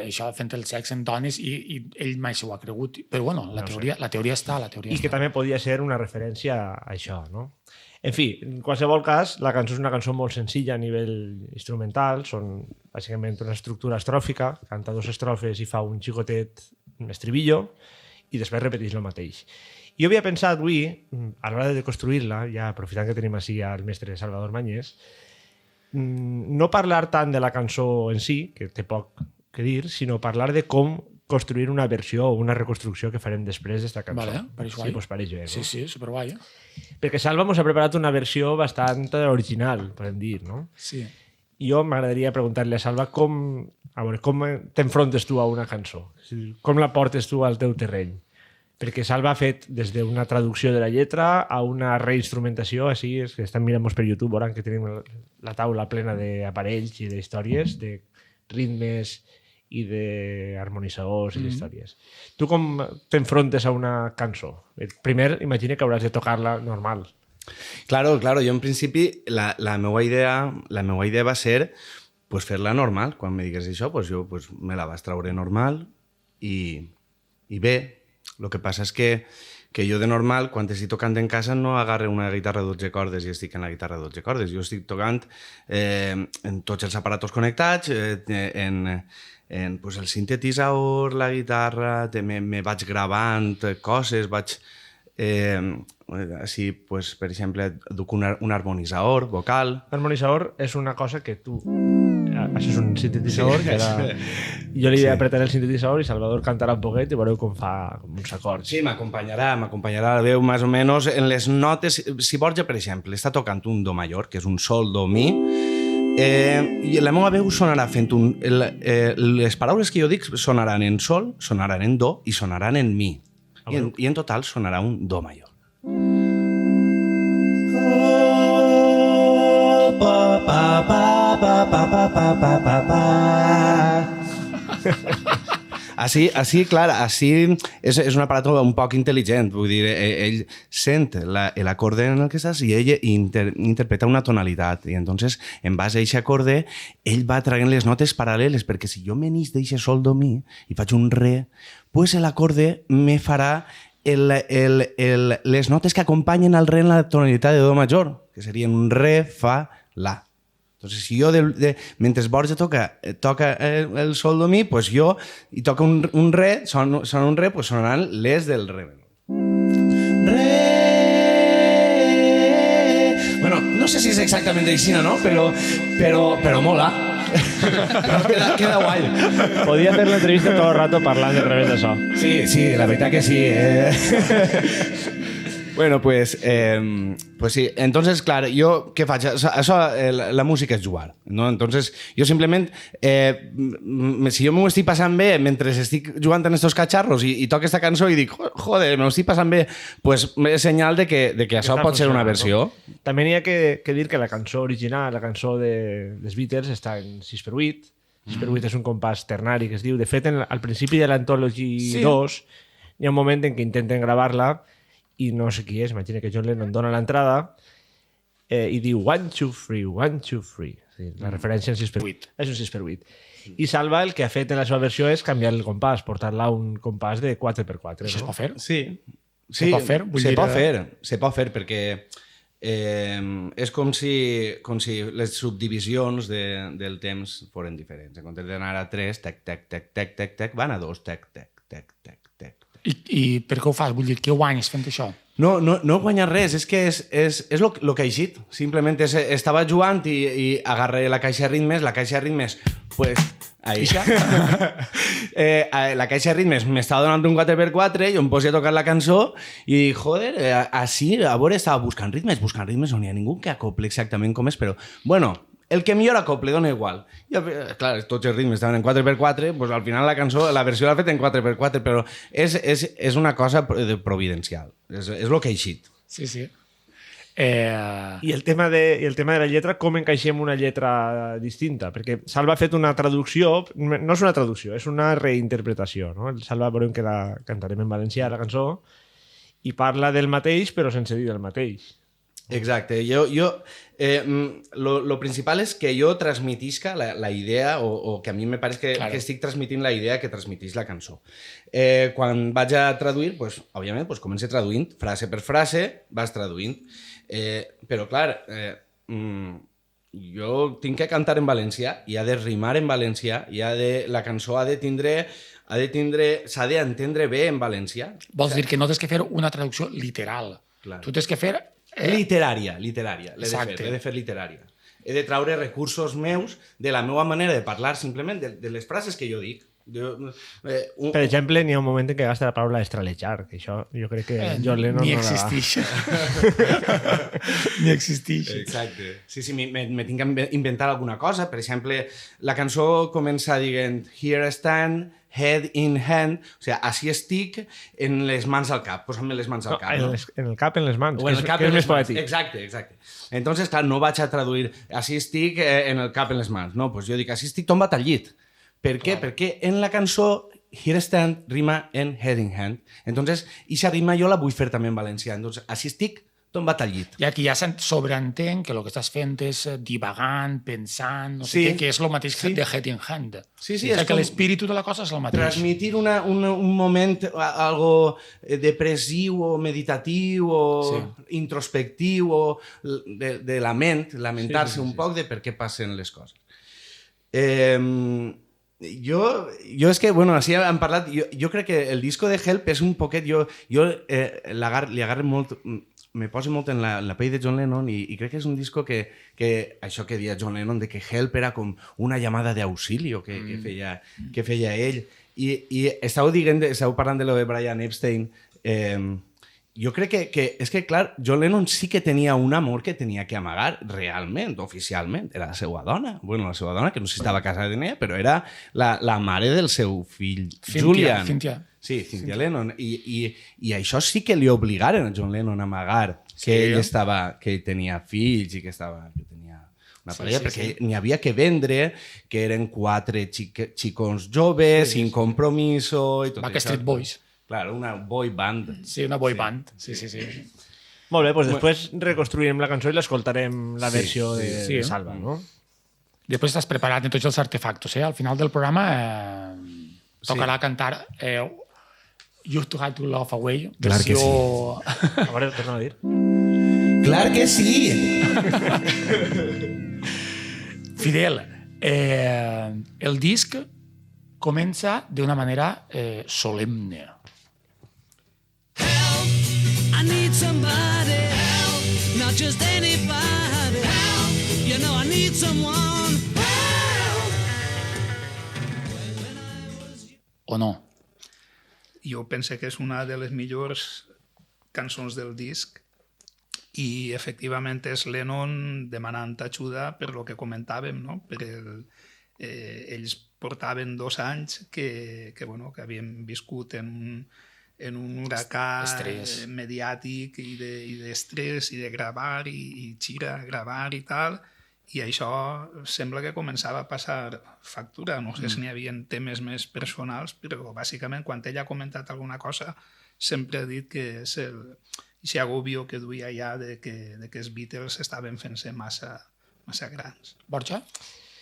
això, fent el sexe en dones, i ell mai s'ho ha cregut. Però bueno, la teoria està, la teoria I que està. també podia ser una referència a això, no? En fi, en qualsevol cas, la cançó és una cançó molt senzilla a nivell instrumental, són bàsicament una estructura estròfica, canta 2 estrofes i fa un xicotet estribillo i després repeteix el mateix. Jo havia pensat avui, a l'hora de construir-la, ja aprofitant que tenim així el mestre Salvador Mañés, no parlar tant de la cançó en si, que té poc que dir, sinó parlar de com construir una versió o una reconstrucció que farem després d'esta cançó. Vale, pareix guai. Sí, pues pareix bé, no? Sí, sí, superguai. Perquè Salva mos ha preparat una versió bastant original, podem dir, no? Sí. Jo m'agradaria preguntar-li a Salva com t'enfrontes tu a una cançó? Com la portes tu al teu terreny? Perquè Salva ha fet des d'una traducció de la lletra a una reinstrumentació, així, és que estan mirant-nos per YouTube, veuran que tenim la taula plena d'aparells i d'històries, de ritmes i d'harmonitzadors i d'històries. Tu com t'enfrontes a una cançó? Primer, imagina que hauràs de tocar-la normal. Claro, jo en principi la meva idea va ser pues, fer-la normal. Quan me digues això, pues, jo pues, me la vas traure normal i bé. El que passa és que jo de normal, quan estic tocant en casa, no agarre una guitarra de 12 cordes i estic en la guitarra de 12 cordes. Jo estic tocant en tots els aparatos connectats, en pues, el sintetitzador, la guitarra, me vaig gravant coses, vaig... així, pues, per exemple, duc un harmonitzador vocal. L'harmonitzador és una cosa que tu... Això és un sintetitzador que era... Jo li apretaré el sintetitzador i Salvador cantarà un poquet i veureu com fa uns acords. Sí, m'acompanyarà la veu més o menys en les notes. Si Borja, per exemple, està tocant un do major, que és un sol, do, mi, i la meva veu sonarà fent les paraules que jo dic sonaran en sol, sonaran en do i sonaran en mi. I en total sonarà un do major. Així, clar, és un aparato un poc intel·ligent, vull dir, ell sent l'acorde en el que estàs i ell interpreta una tonalitat, i entonces, en base a aquest acorde, ell va traient les notes paral·leles, perquè si jo m'enís d'eixe sol do mi i faig un re, pues l'acorde me farà les notes que acompanyen al re en la tonalitat de do major, que serien un re, fa, la. Entonces, si jo, mentre Borja toca el sol do mi, pues jo, i toca un re, sona un re, pues sonaran les del re. Re... Bueno, no sé si és exactament així, no? Però mola. Queda guai. Podia fer l'entrevista tot el rato parlant de revés d'això. Sí, la veritat que sí. Bueno, pues sí. Entonces, clar, jo què faig? Això, la música és jugar, no? Entonces, jo simplement, si jo m'ho estic passant bé mentre estic jugant en estos cacharros i toco esta cançó i dic, joder, m'ho estic passant bé, pues és senyal de que això pot ser una versió. També n'hi ha que dir que la cançó original, la cançó dels Beatles, està en 6x8. 6x8 és un compàs ternari que es diu. De fet, al principi de l'Anthology 2 hi ha un moment en què intenten gravar-la i no sé qui és, imagina que John Lennon dona l'entrada i diu 1, 2, 3, 1, 2, 3. Sí, la referència en 6x8. És un 6x8. I Salva el que ha fet en la seva versió és canviar el compàs, portar-la a un compàs de 4x4. Això es pot fer? Sí. Se pot fer? Se pot fer perquè és com si les subdivisions del temps foren diferents. En comptes d'anar a 3, tec, tec, tec, tec, tec, tec, van a 2, tec, tec, tec, tec, tec. I per què ho fas? Vull dir, què guanyes fent això? No guanyar res, és que és el que ha eixit. Simplement estava jugant i agarré la caixa de ritmes, pues... Ahí. La caixa de ritmes m'estava donant un 4x4, jo em posia a tocar la cançó i dic, joder, així, a veure, estava buscant ritmes, no n'hi ha ningú que acople exactament com és, però, bueno, el que millor acople dona igual. I, clar, tots els ritmes estaven en 4x4, pues al final la cançó, la versió l'ha fet en 4x4, però és una cosa providencial. És el que ha eixit. Sí, sí. I el tema de la lletra, com encaixem una lletra distinta? Perquè Salva ha fet una traducció, no és una traducció, és una reinterpretació, no? El Salva, veurem que la cantarem en valencià, la cançó, i parla del mateix però sense dir el mateix. Exacte. Lo principal és que jo transmitisca la idea, o que a mi me pareix que estic transmitint la idea que transmitís la cançó. Quan vaig a traduir, pues, òbviament, pues, començo traduint, frase per frase, vas traduint. Però, clar, jo tinc que cantar en valencià i ha de rimar en valencià, la cançó s'ha d'entendre bé en valencià. Vols dir que no tens que fer una traducció literal. Clar. Tu tens que fer... Literària. L'he de fer literària. He de traure recursos meus de la meva manera de parlar, simplement, de les frases que jo dic. Per exemple, n'hi ha un moment en què gasta la paraula estralejar, que això jo crec que John Lennon ni no la va. existeix. Ni existeix. Exacte. Sí, me tinc que inventar alguna cosa. Per exemple, la cançó comença dient Here I stand, head in hand, o sigui, així estic en les mans al cap, posa'm les mans al cap. No? En el cap, en les mans, o en el cap, que és més poètic. Exacte. Entonces, clar, no vaig a traduir així estic en el cap, en les mans. No, pues jo dic així estic tombat al llit. Per què? Perquè en la cançó Here I stand rima en head in hand. Entonces, aquesta rima jo la vull fer també en valencià. Entonces, així estic tombat al llit. I aquí ja sobreentén que el que estàs fent és divagant, pensant, no sé què, que és el mateix que de head in hand. Sí, és que l'espíritu de la cosa és el mateix. Transmitir un moment algo depressiu o meditatiu o introspectiu o de la ment, lamentar-se un poc de per què passen les coses. Jo és que, bueno, així hem parlat, jo crec que el disco de Help és un poquet, jo li agarro molt, me poso molt en la pell de John Lennon i crec que és un disco que això que deia John Lennon, de que Help era com una llamada d'auxilio que feia ell. I estàveu parlant de lo de Brian Epstein. Jo crec que és que, clar, John Lennon sí que tenia un amor que tenia que amagar realment, oficialment. Era la seva dona. Bueno, la seva dona, que no sé si estava casada amb ella, però era la mare del seu fill, Julian. Cynthia. Sí, Cynthia Lennon. I això sí que li obligaren a John Lennon a amagar que ell tenia fills i que tenia una parella, perquè n'hi havia que vendre, que eren 4 xicons joves, sin compromiso i tot això. Backstreet Boys. Claro, una boy band. Sí, una boy band. Sí. Molt bé, doncs després reconstruirem la cançó i l'escoltarem la versió de Salva, no? Després estàs preparat en tots els artefactos. Al final del programa tocarà cantar You to Have to Love Away. Clar que sí. A veure, torna a dir. Clar que sí! Fidel, el disc comença d'una manera solemne. I need somebody help, not just anybody help. You know I need someone help. O no? Jo penso que és una de les millors cançons del disc i efectivament és Lennon demanant ajuda per lo que comentàvem, no? Ells portaven 2 anys que havien viscut en un huracà mediàtic i d'estrès i de gravar i gira, gravar i tal, i això sembla que començava a passar factura. No sé si n'hi havia temes més personals, però bàsicament quan ell ha comentat alguna cosa sempre ha dit que és aquest agobio que duia ja de que els Beatles estaven fent-se massa grans. Borja?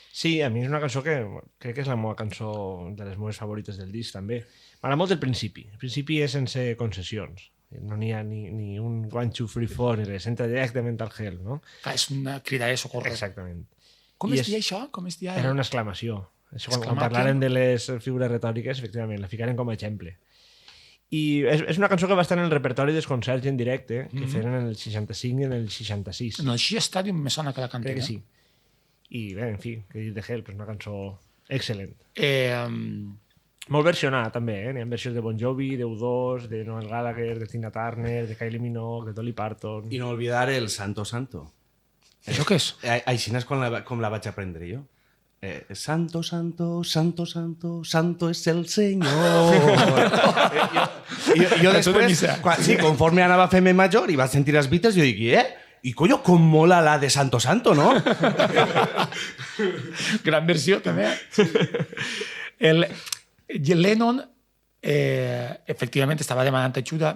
Sí, a mi és una cançó que crec que és la meva cançó de les meves favorites del disc, també. M'agrada molt el principi. El principi és sense concessions. No n'hi ha ni un 1, 2, 3, 4, ni res. Entra directament al Hell, no? És una crida de socorro. Exactament. Com es deia això? Era una exclamació. Quan parlàrem de les figures retòriques, efectivament, la ficarem com a exemple. I és una cançó que va estar en el repertori dels concerts en directe, que feren en el 65 i en el 66. En el Shea Stadium me sona que la canten. Crec que sí. I bé, en fi, que he dit de Help, és una cançó excel·lent. Molt versionada, també, N'hi ha versions de Bon Jovi, de U2, de Noel Gallagher, de Tina Turner, de Kylie Minogue, de Dolly Parton... I no olvidar el Santo Santo. Això què és? Així és com la vaig aprendre jo. Santo, santo, santo, santo, santo es el Senyor. Jo després, conforme anava fent major i vaig sentir els Beatles, jo dic, i collo, com mola la de Santo Santo, no? Gran versió, també. Lennon, efectivament, estava demanant ajuda.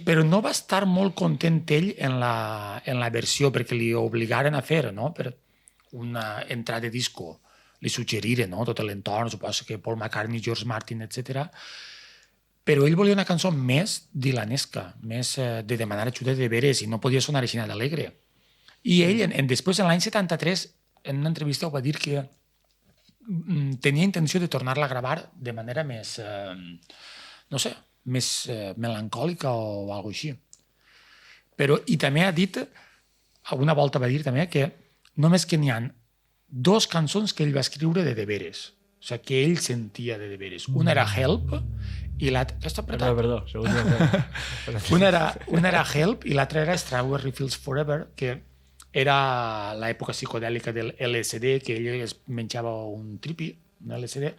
Però no va estar molt content ell en la versió, perquè li obligaren a fer, no? Per una entrada de disco. Li suggeriren, no? Tot l'entorn, suposo que Paul McCartney, George Martin, etc. Però ell volia una cançó més dilanesca, més de demanar ajuda de veres, i no podia sonar així d'alegre. I ell, després, en l'any 73, en una entrevista ho va dir que tenia intenció de tornar-la a gravar de manera més, no sé, més melancòlica o alguna cosa així. Però, i també ha dit, alguna volta va dir també, que només que n'hi ha 2 cançons que ell va escriure de deberes. O sigui, que ell sentia de deberes. Una era Help i l'altra... Està apretat? Perdó. Una era Help i l'altra era Strawberry Fields Forever, que era l'època psicodèlica del LSD, que ell es menjava un tripi, un LSD,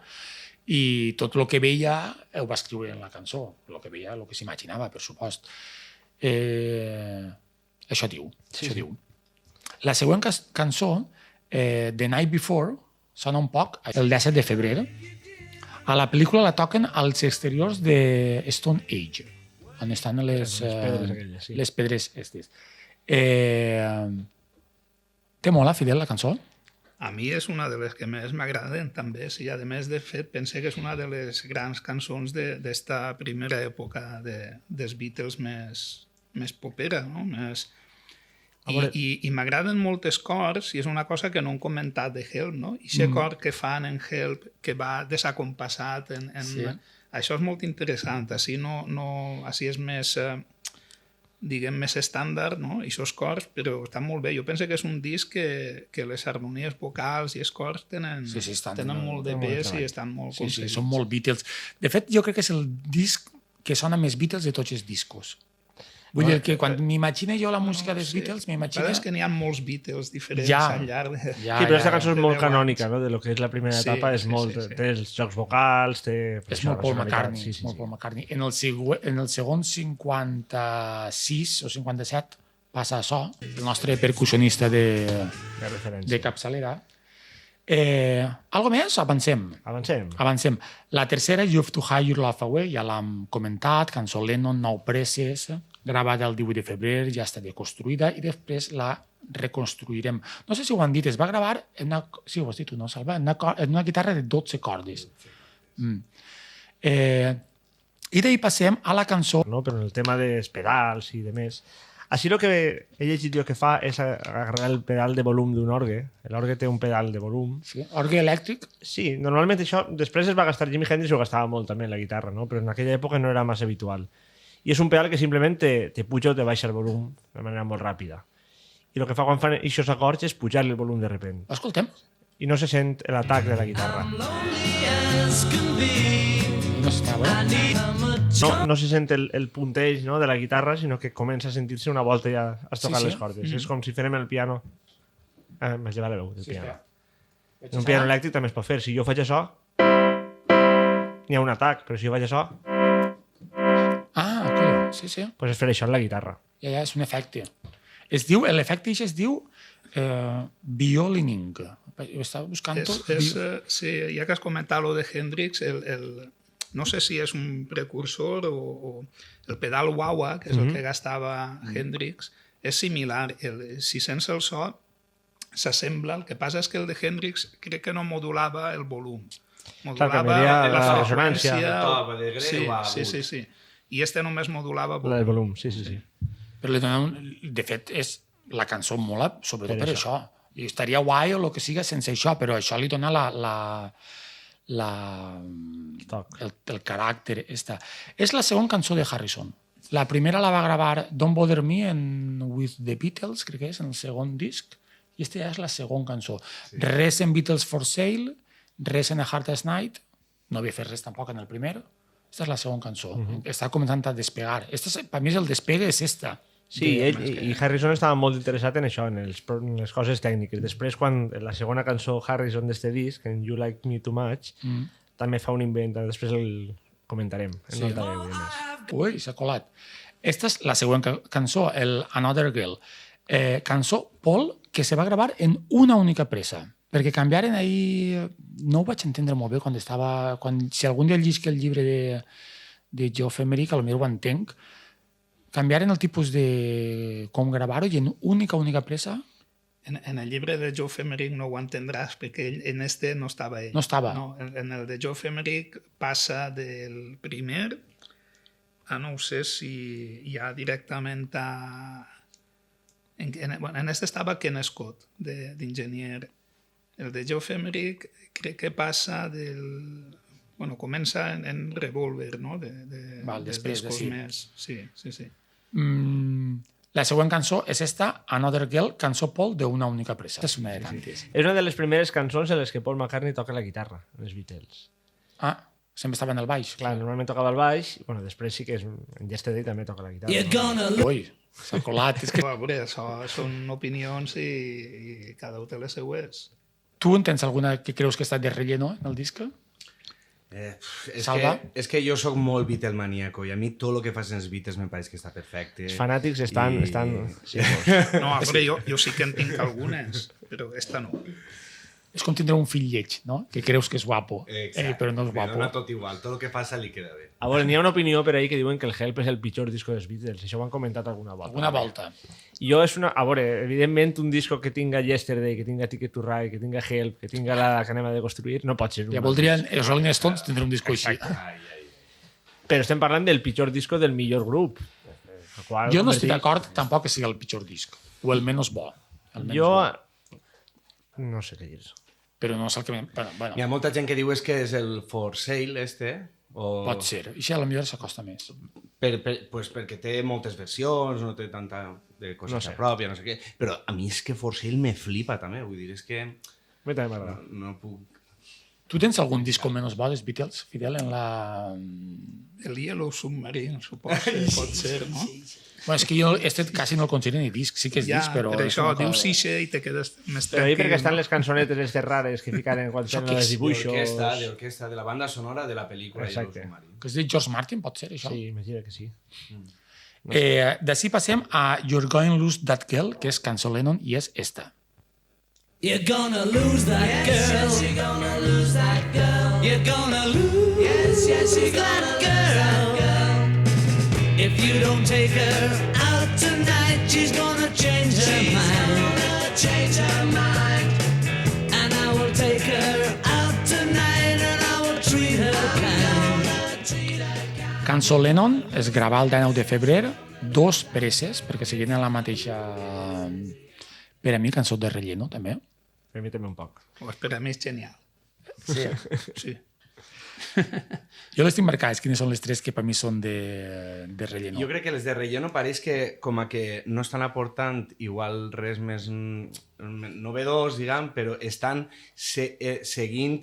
i tot el que veia ho va escriure en la cançó, el que veia, el que s'imaginava, per supost. Això diu. Diu. La següent cançó, The Night Before, sona un poc el 17 de febrer. A la pel·lícula la toquen als exteriors de Stone Age, on estan les pedres estes. Té mola, Fidel, la cançó? A mi és una de les que més m'agraden, també. Sí, a més, de fet, pense que és una de les grans cançons d'esta primera època dels Beatles més popera, no? I m'agraden moltes cors, i és una cosa que no hem comentat de Help, no? I aquest cor que fan en Help, que va desacompassat, això és molt interessant. Així així és més... diguem, més estàndard, no? I aquests cors, però estan molt bé. Jo penso que és un disc que les harmonies vocals i els cors tenen molt de pes i estan molt aconseguits. Sí, són molt Beatles. De fet, jo crec que és el disc que sona més Beatles de tots els discos. Vull dir que quan m'imagino jo la música dels Beatles, m'imagino... És que n'hi ha molts Beatles diferents al llarg de... Sí, però aquesta cançó és molt canònica, no? De lo que és la primera etapa, és molt... Té els jocs vocals, té... És molt Paul McCartney. Paul McCartney. En el segon 56 o 57 passa això, el nostre percussionista de capçalera. Algo més? Avancem. La tercera, You Have to Hide Your Love Away, ja l'hem comentat, cançó Lennon, 9 presses, gravada el 18 de febrer, ja està deconstruïda i després la reconstruirem. No sé si ho han dit, es va gravar en una, sí, ho has dit tu, no, Salva? En una guitarra de 12 cordes. I d'ahir passem a la cançó... No, però en el tema dels pedals i de més... Així el que he llegit jo que fa és agarrar el pedal de volum d'un orgue. L'orgue té un pedal de volum. Sí, orgue elèctric? Sí, normalment això... Després es va gastar Jimi Hendrix, ho gastava molt també en la guitarra, no? Però en aquella època no era massa habitual. I és un pedal que simplement te puja o te baixa el volum de manera molt ràpida. I el que fa quan fan aquests acords és pujar-li el volum de repent. Escoltem. I no se sent l'atac de la guitarra. No se sent el punteig, no, de la guitarra, sinó que comença a sentir-se una volta ja has tocat les cordes. És com si fèrem el piano. M'has llevat la veu del piano. Un piano elèctric també es pot fer. Si jo faig això, n'hi ha un atac, però si jo faig això... Sí. Pues és fer això en la guitarra. Ja, és un efecte. L'efecte es diu violining. Estava buscant tot. Sí, ja que has comentat lo de Hendrix, no sé si és un precursor o el pedal wah-wah, que és el que gastava Hendrix, és similar. Si sents el so, s'assembla. El que passa és que el de Hendrix crec que no modulava el volum. Modulava la resonància. Sí. I este només modulava el volum, sí. Però de fet, és la cançó mola, sobretot per això. I estaria guai o el que siga sense això, però això li dona el caràcter. És la segona cançó de Harrison. La primera la va gravar Don't Bother Me with the Beatles, crec que és, en el segon disc, i aquesta ja és la segona cançó. Res en Beatles for Sale, res en A Hard as Night, no havia fet res tampoc en el primer. Aquesta és la segona cançó. Està començant a despegar. Per mi el despegue és esta. Sí, i Harrison estava molt interessat en això, en les coses tècniques. Després, quan la segona cançó Harrison d'este disc, en You Like Me Too Much, també fa un invent. Després el comentarem. Ui, s'ha colat. Esta és la següent cançó, el Another Girl. Cançó, Paul, que se va gravar en una única pressa. Perquè canviaren ahir... No ho vaig entendre molt bé quan estava... Si algun dia llegis el llibre de Geoff Emerick, potser ho entenc. canviaren el tipus de com gravar-ho i en única pressa En el llibre de Joe Femerick no ho entendràs, perquè en este no estava ell. No estava. No, en el de Joe Femerick passa del primer a no sé si ja directament a... En este estava Ken Scott, d'enginyer. El de Joe Femerick crec que passa del... Bueno, comença en Revolver, no? Val, després de sí. Sí. La següent cançó és esta, Another Girl, cançó Paul d'una única pressa. És una de tantes. És una de les primeres cançons en les que Paul McCartney toca la guitarra, els Beatles. Ah, sempre estava en el baix. Clar, normalment tocava el baix, i bueno, després sí que és, en Yesterday també toca la guitarra. You're Ui, s'ha colat. És que A veure, això són opinions i cada un té les seues. tu en tens alguna que creus que està de relleno en el disc? Salva? És que jo sóc molt Beatlemaníaco i a mi tot el que fas en els Beatles me pareix que està perfecte. Els fanàtics estan... I- estan... Sí, No, a veure, jo sí que en tinc algunes, però esta no. És com tindre un fill lleig, no? Que creus que és guapo, però no és Me dona guapo. tot igual, tot el que passa li queda bé. A veure, n'hi ha una opinió per ahí que diuen que el Help és el pitjor disco dels Beatles. Això ho han comentat alguna volta. Alguna volta. I jo és una... A veure, evidentment un disco que tinga Yesterday, que tinga Ticket to Ride, que tinga Help, que tinga la que anem a deconstruir, no pot ser un... Ja voldrien els Rolling Stones tindre un disco així. Però estem parlant del pitjor disco del millor grup. El qual Jo no estic d'acord tampoc que sigui el pitjor disc, o el menys bo. El menys Jo... bo. No sé què dir. Però no és el que... Bueno, Hi ha molta gent que diu és que és el For Sale, o... pot ser. I això potser s'acosta més. Pues perquè té moltes versions, no té tanta de cosa No sé. pròpia, no sé què. Però a mi és que For Sale me flipa també, vull dir, és que A mi també m'agrada. no puc... Tu tens algun disco menys bo dels Beatles, Fidel, en la... El Yellow Submarine, suposo que pot ser, no? Bueno, és que jo este quasi no el considero ni disc, sí que és Ja, disc, però... per és això una cosa- dius ixe i te quedes més Però ahí tranquil. perquè estan no? les cançonetes aquestes rares que ficaren quan fem els dibuixos... D'orquestra, de la banda sonora de la pel·lícula Exacte. Yellow Submarine. Que és de George Martin, pot ser, això? Sí, imagina que sí. D'ací passem a You're Going to Lose That Girl, que és cançó Lennon, i és esta. You're gonna lose that girl. Yes, you're gonna lose that girl. You're gonna lose you're that girl. If you don't take her out tonight, she's gonna change her mind. And I will take her out tonight and I will treat her kind. Cançó Lennon es grava el 19 de febrer, dos presses, perquè seguien en la mateixa... Per a mi, cançó de relleno, també. Per mi també un poc. Pues per a mi és genial. Sí. Sí. Jo les tinc marcades, quines són les tres que per mi són de relleno. Jo crec que les de relleno pareix que com a que no estan aportant igual res més novedós, diguem, però estan seguint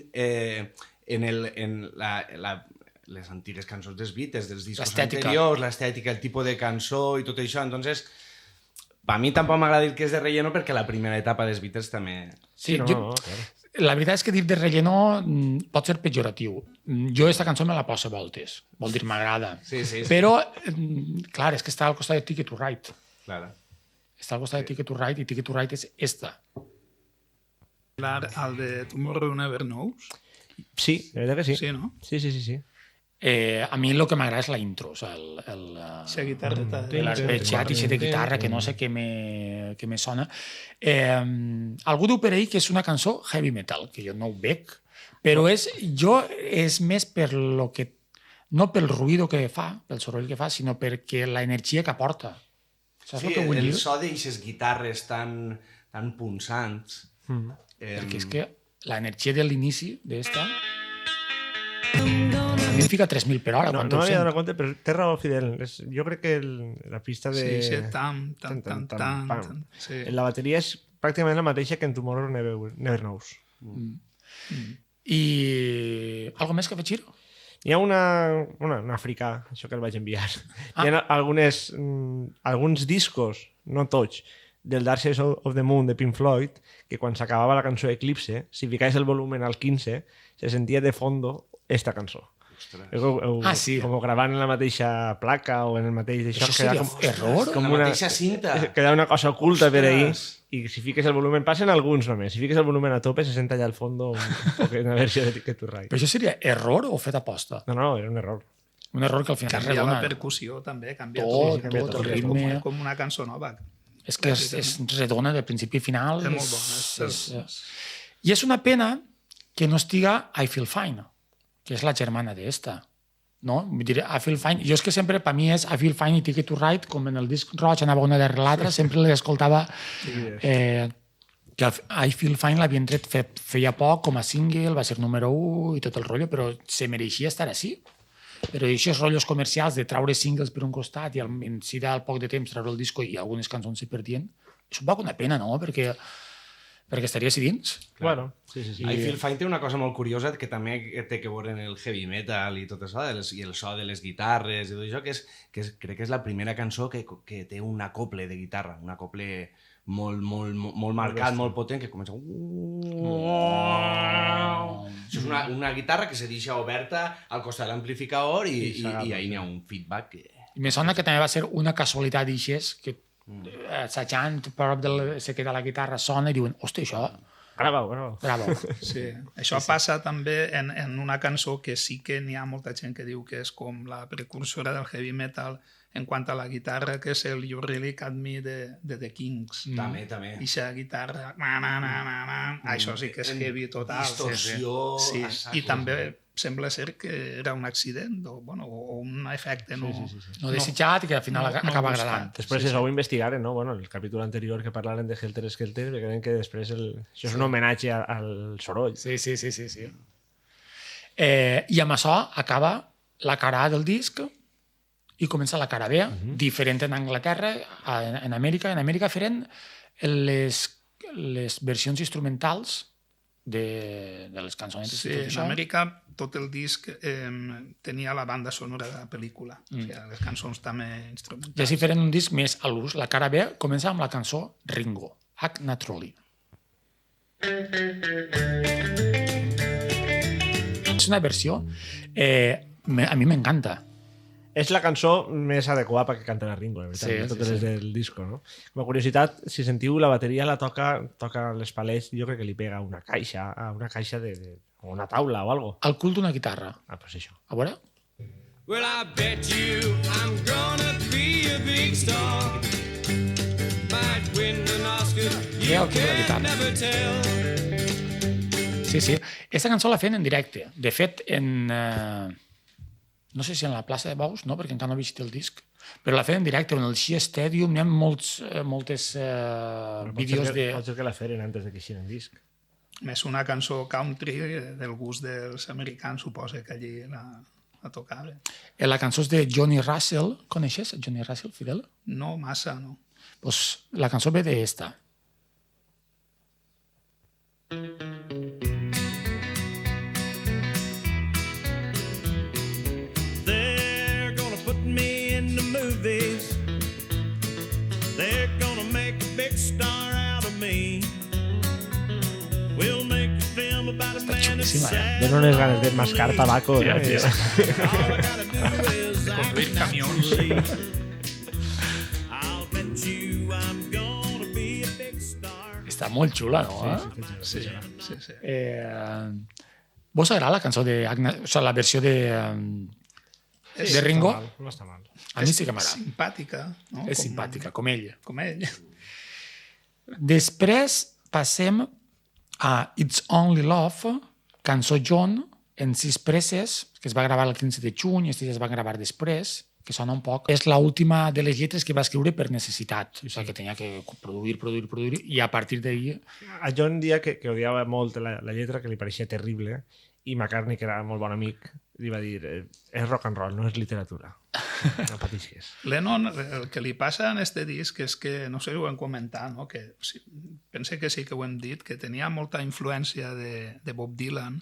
les antigues cançons dels Beatles, dels discos L'estètica. anteriors, l'estètica, el tipus de cançó i tot això. Entonces, a mi tampoc m'agrada dir que és de relleno perquè la primera etapa dels Beatles també... Sí, no, jo, claro. la veritat és que dir de relleno pot ser pejoratiu. Jo aquesta cançó me la poso a voltes, vol dir m'agrada. Sí. Però, clar, és que està al costat de Ticket to Ride. Claro. Està al costat de Ticket to Ride i Ticket to Ride és esta. El de Tomorrow Never Knows. Sí, la veritat que sí. Sí, no? Sí. A mi el que m'agrada és la intro, o sigui, Aquesta guitarreta. l'arpeggiat i de guitarra, que no sé què me sona. Algú diu per ahí que és una cançó heavy metal, que jo no ho veig, però és més per lo que... No pel ruïdo que fa, pel soroll que fa, sinó perquè la energia que aporta. Saps el que vull el dir? so d'eixes guitarres tan punzants. Perquè és que l'energia de l'inici d'esta... A mi em fica 3.000 per hora. No, quan no ho m'havia sent. donat compte, però té raó, Fidel. Jo crec que la pista de... Sí, tan. pam. Sí. La bateria és pràcticament la mateixa que en Tomorrow Never Knows. I... Algo més que afegir? Hi ha un africà, això que el vaig enviar. Hi ha alguns discos, no tots, del Dark Side of the Moon de Pink Floyd, que quan s'acabava la cançó Eclipse, si ficaves el volumen al 15, se sentia de fondo esta cançó. Sí. Com gravant en la mateixa placa o en el mateix... Això seria error? La mateixa cinta. Queda una cosa oculta per ahí. Ostres. I si fiques el volumen, passen alguns només. Si fiques el volumen a tope, se sent allà al fondo una versió de Ticket to Ride. Però això seria error o fet aposta? No, era un error. Un error que al final es Canvia la redona. percussió també, canvia Tot, canvia tot, tot. el És ritme. com una cançó nova. És que és redona de principi a final. És molt bona. I és una pena que no estiga I Feel Fine, que és la germana d'esta. No? Vull dir, I Feel Fine... Jo és que sempre, per mi, és I Feel Fine i Ticket to Ride, com en el disc roig anava una darrere l'altra, sempre l'escoltava... Que I Feel Fine l'havien tret feia poc com a single, va ser número 1 i tot el rotllo, però se mereixia estar així. Però aquests rotllos comercials de traure singles per un costat i en si al poc de temps treure el disco i algunes cançons se perdien, és un poc una pena, no? Perquè estaria així dins. Bueno, sí. I Feel Fine té una cosa molt curiosa que també té que veure en el heavy metal i tot això, i el so de les guitarres i tot això, que crec que és la primera cançó que té un acople de guitarra, un acople molt marcat, molt potent, que comença... Això és una guitarra que se deixa oberta al costat de l'amplificador i ahí n'hi ha un feedback que... I me sona que també va ser una casualitat d'aixes, que assajant prop del que de la guitarra sona i diuen, hòstia, això... Bravo. Bravo. Sí. Això passa també en una cançó que sí que n'hi ha molta gent que diu que és com la precursora del heavy metal en quant a la guitarra, que és el You Really Got Me de The Kings. També. Ixa guitarra... Això sí que és heavy total. Distorsió... Sí. I també sembla ser que era un accident o un efecte no desitjat i que al final acaba buscat. agradant. Després això ho investigaren, no? Bueno, el capítol anterior que parlaren de Helter Skelter, que creuen que després això és un homenatge al soroll. Sí. I amb això acaba la cara A del disc i comença la cara B, diferent en Anglaterra, en Amèrica. En Amèrica feren les versions instrumentals de les cançonetes. Sí, en Amèrica tot el disc tenia la banda sonora de la pel·lícula. O sigui, les cançons també instrumentals. I així feren un disc més a l'ús. La cara B comença amb la cançó Ringo, Act Naturally. És una versió... a mi m'encanta. És la cançó més adequada perquè canta la Ringo, la veritat, totes les del disco, no? Com a curiositat, si sentiu, la bateria la toca les palets, jo crec que li pega a una caixa o una taula o algo. El cul d'una guitarra. Pues això. A veure? Well, I bet you I'm gonna be a big star. Might win an Oscar. El cul de la guitarra. Never tell. Sí. Aquesta cançó la feien en directe. De fet, no sé si en la plaça de Baus, no, perquè encara no he vist el disc, però la feien en directe, en el Shea Stadium, n'hi ha moltes vídeos de... Pot ser que la feren antes de que eixin en disc. Més una cançó country del gust dels americans, suposa que allí la tocaven. La cançó és de Johnny Russell. Coneixes Johnny Russell, Fidel? No, massa, no. Pues la cançó ve d'esta. They're gonna put me in the movies. They're gonna make a big star out of me. We'll make a film about a man that's sad. Donen unes ganes de mascar tabaco. All I gotta do is Conduir camions. I'll bet you I'm gonna be a big star. Està molt xula, no? Sí. Vos agrada la cançó de... O sigui, la versió de Ringo? No està mal. A mi sí que m'agrada. Simpàtica, no? És simpàtica, com ell. Com ell. Després passem a It's Only Love, cançó John, en 6 preses, que es va gravar el 15 de juny, i es va gravar després, que sona un poc. És l'última de les lletres que va escriure per necessitat. O sigui, que tenia que produir, i a partir d'ahir... A John dia que odiava molt la lletra, que li pareixia terrible, i McCartney, que era molt bon amic, li va dir, és rock and roll, no és literatura. No patisques. Lennon, el que li passa en este disc és que, no sé si ho hem comentat, no? Que, pense que sí que ho hem dit, que tenia molta influència de Bob Dylan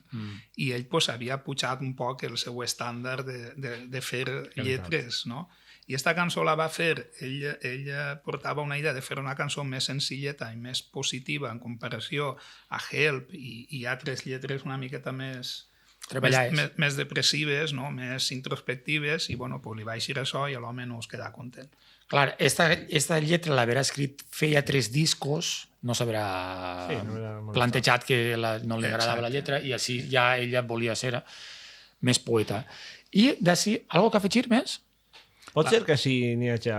i ell pues, havia pujat un poc el seu estàndard de fer lletres, no? I esta cançó la va fer, ella portava una idea de fer una cançó més senzilleta i més positiva en comparació a Help i altres lletres una miqueta més depressives, no? Més introspectives, i bueno, pues, li va eixir això i l'home no es queda content. Clar, esta lletra l'haverà escrit feia 3 discos, no s'haurà plantejat que no li agradava la lletra, i així ja ella volia ser més poeta. I d'ací, algo que afegir més? Pot ser que si n'hi hagi...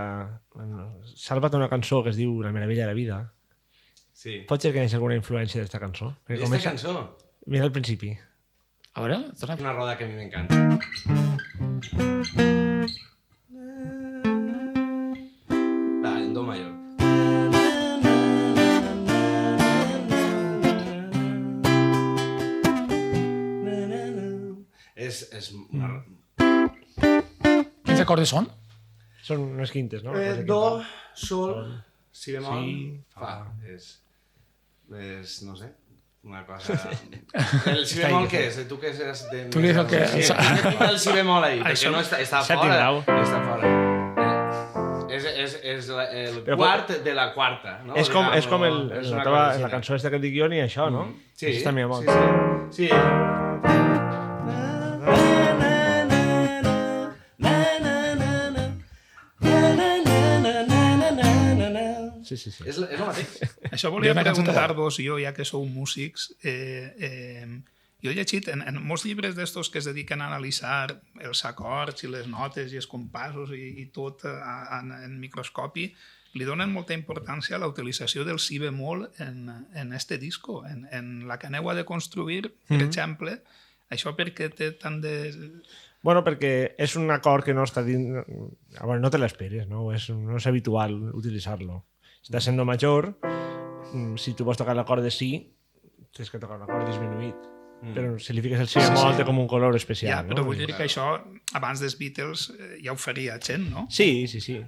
Salva't una cançó que es diu La meravella de la vida. Sí. Pot ser que hi hagi alguna influència d'esta cançó. Perquè Aquesta cançó? Mira al principi. A veure, torna. Una roda que a mi m'encanta. Va, en do mayor. És una... Quins acordes són? Són unes quintes, no? Do, sol, si bemol, si, fa. És, no sé, una cosa... El si bemol què és? Tu què és? Tu dius el que... Sí, el si bemol ahí, perquè no està Set i fora. grau. Està fora. És el quart de la quarta, no? És com És una cosa en la cançó esta que et dic jo, ni això, no? Sí, Està mi amor. sí. Sí, sí, sí. És el mateix. Això volia una cançó preguntar-vos, jo, ja que sou músics, jo he llegit en molts llibres d'estos que es dediquen a analitzar els acords i les notes i els compassos i tot en microscopi, li donen molta importància a la utilització del si bemol en este disco, en la que aneu a de construir, per exemple, això perquè té tant de... Bueno, perquè és un acord que no està dins... Bueno, no te l'esperes, no? No és habitual utilitzar-lo. Si estàs en do major, si tu vols tocar l'acord de si, tens que tocar l'acord disminuït. Però si li fiques el si bemol té com un color especial. Ja, però no? vull dir que això, abans dels Beatles, ja ho faria gent, no? Sí, sí, sí.